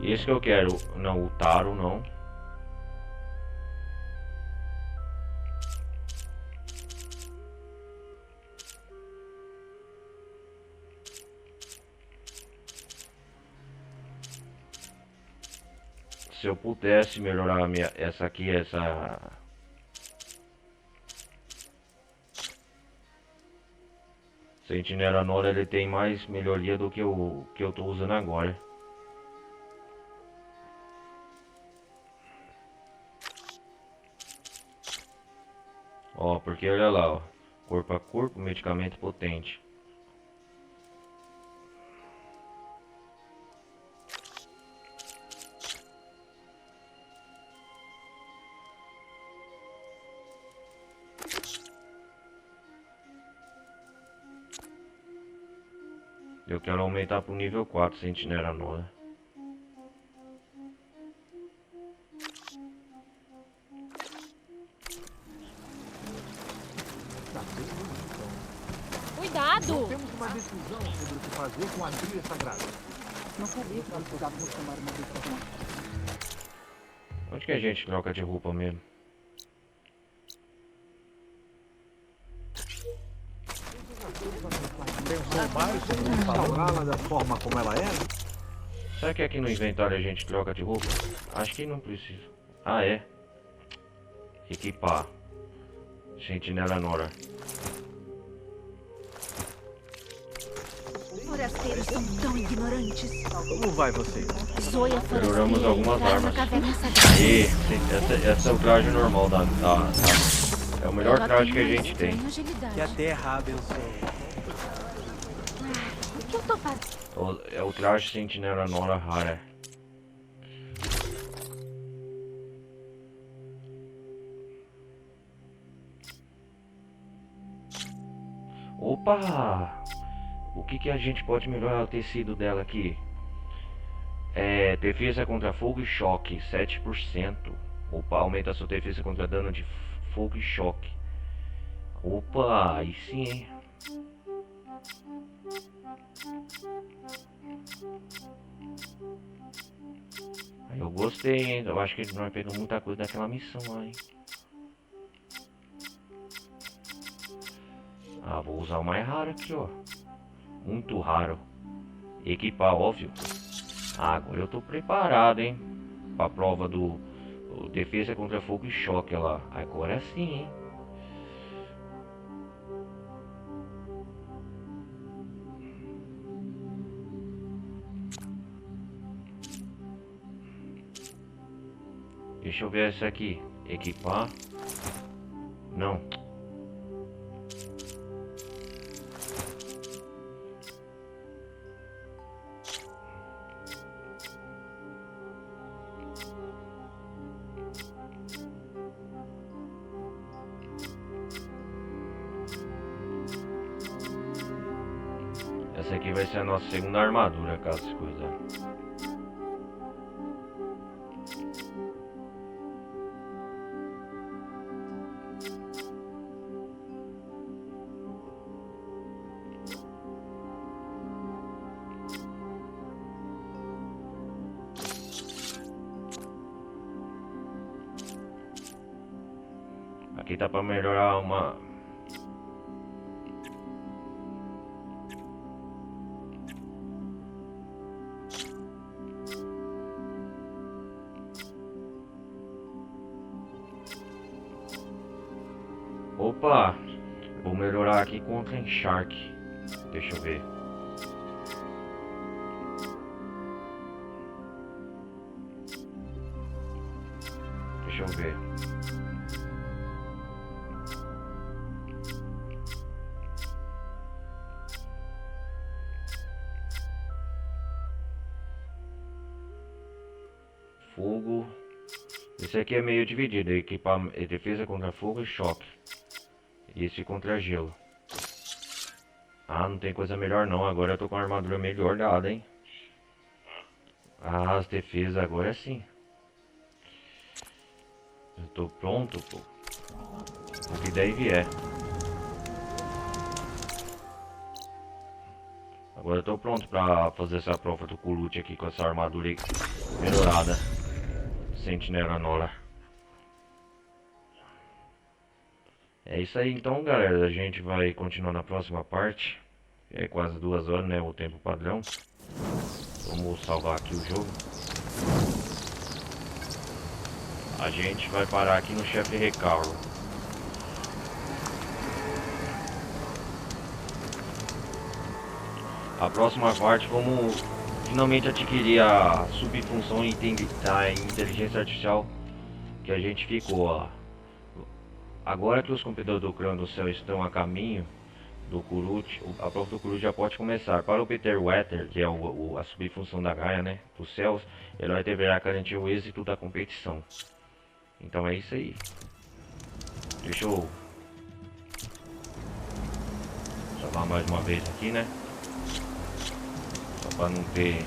[SPEAKER 1] Esse que eu quero. Não, o Taro não. Se eu pudesse melhorar a minha, essa aqui, essa Sentinela Nora, ele tem mais melhoria do que o que eu tô usando agora. Ó, porque olha lá, ó, corpo a corpo, medicamento potente. Eu quero aumentar pro nível 4, Sentinela Nora.
[SPEAKER 11] Cuidado!
[SPEAKER 18] Não temos uma decisão sobre o que fazer com a trilha sagrada.
[SPEAKER 9] Não sabia que precisávamos tomar uma decisão.
[SPEAKER 1] Onde que a gente troca de roupa mesmo?
[SPEAKER 18] Pensou mais em restaurá-la da forma como ela era?
[SPEAKER 1] Será que aqui no inventário a gente troca de roupa? Acho que não precisa. Ah, é. Equipar. Sentinela Nora.
[SPEAKER 11] Forasteiros são tão ignorantes.
[SPEAKER 18] Como vai você?
[SPEAKER 11] Zoya
[SPEAKER 1] Melhoramos algumas
[SPEAKER 11] entraram na
[SPEAKER 1] armas.
[SPEAKER 11] caverna sagrada.
[SPEAKER 1] E essa é o traje normal da é o melhor traje que a gente tem.
[SPEAKER 9] Que a terra abençoe.
[SPEAKER 11] O que eu tô fazendo?
[SPEAKER 1] É o traje Sentinela Nora rara. Opa! O que a gente pode melhorar o tecido dela aqui? É, defesa contra fogo e choque, 7%. Opa, aumenta a sua defesa contra dano de fogo e choque. Opa, aí sim, hein? Aí eu gostei, hein? Eu acho que nós pegamos muita coisa daquela missão lá, hein? Ah, vou usar o mais raro aqui, ó. Muito raro. Equipar, óbvio. Ah, agora eu tô preparado, hein? Pra prova do defesa contra fogo e choque lá. Agora sim, hein? Deixa eu ver essa aqui. Equipar. Não. Essa aqui vai ser a nossa segunda armadura, caso se coisa. Aqui tá pra melhorar uma... Opa! Vou melhorar aqui contra Shark. Deixa eu ver. Deixa eu ver. Fogo. Esse aqui é meio dividido, defesa contra fogo e choque. E esse contra gelo. Ah, não tem coisa melhor não, agora eu tô com a armadura melhor dada, hein. Ah, as defesas agora sim. Eu tô pronto, pô. O que daí vier. Agora eu tô pronto pra fazer essa prova do Kulut aqui com essa armadura melhorada. Sentinela Nora. É isso aí então, galera. A gente vai continuar na próxima parte. É quase 2 horas, né? O tempo padrão. Vamos salvar aqui o jogo. A gente vai parar aqui no chefe Recauro. A próxima parte vamos finalmente adquirir a subfunção da inteligência artificial que a gente ficou, ó. Agora que os computadores do Clã do Céu estão a caminho do Kulut, a prova do Kulut já pode começar. Para obter o Éter, que é a subfunção da Gaia, né, dos céus, ele deverá garantir o êxito da competição. Então é isso aí. Deixa eu salvar mais uma vez aqui, né? Só para não ter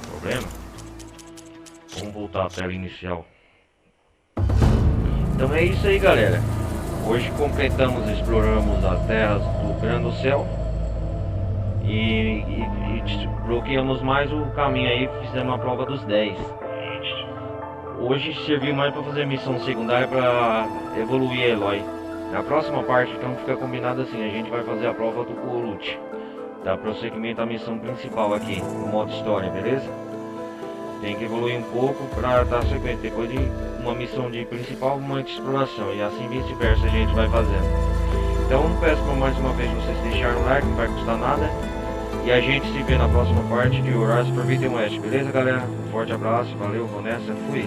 [SPEAKER 1] problema. Vamos voltar à tela inicial. Então é isso aí, galera. Hoje exploramos as terras do Clã do Céu e bloqueamos mais o caminho aí, fizemos a prova dos 10. Hoje serviu mais para fazer missão secundária para evoluir Eloy. Na próxima parte, então fica combinado assim, a gente vai fazer a prova do Kulut, dar prosseguimento à missão principal aqui, no modo história, beleza? Tem que evoluir um pouco para dar sequência. Depois de uma missão de principal, uma de exploração. E assim vice-versa a gente vai fazendo. Então peço para mais uma vez vocês deixarem o like, não vai custar nada. E a gente se vê na próxima parte de Horizon Forbidden West. Beleza, galera? Um forte abraço, valeu, vou nessa, fui.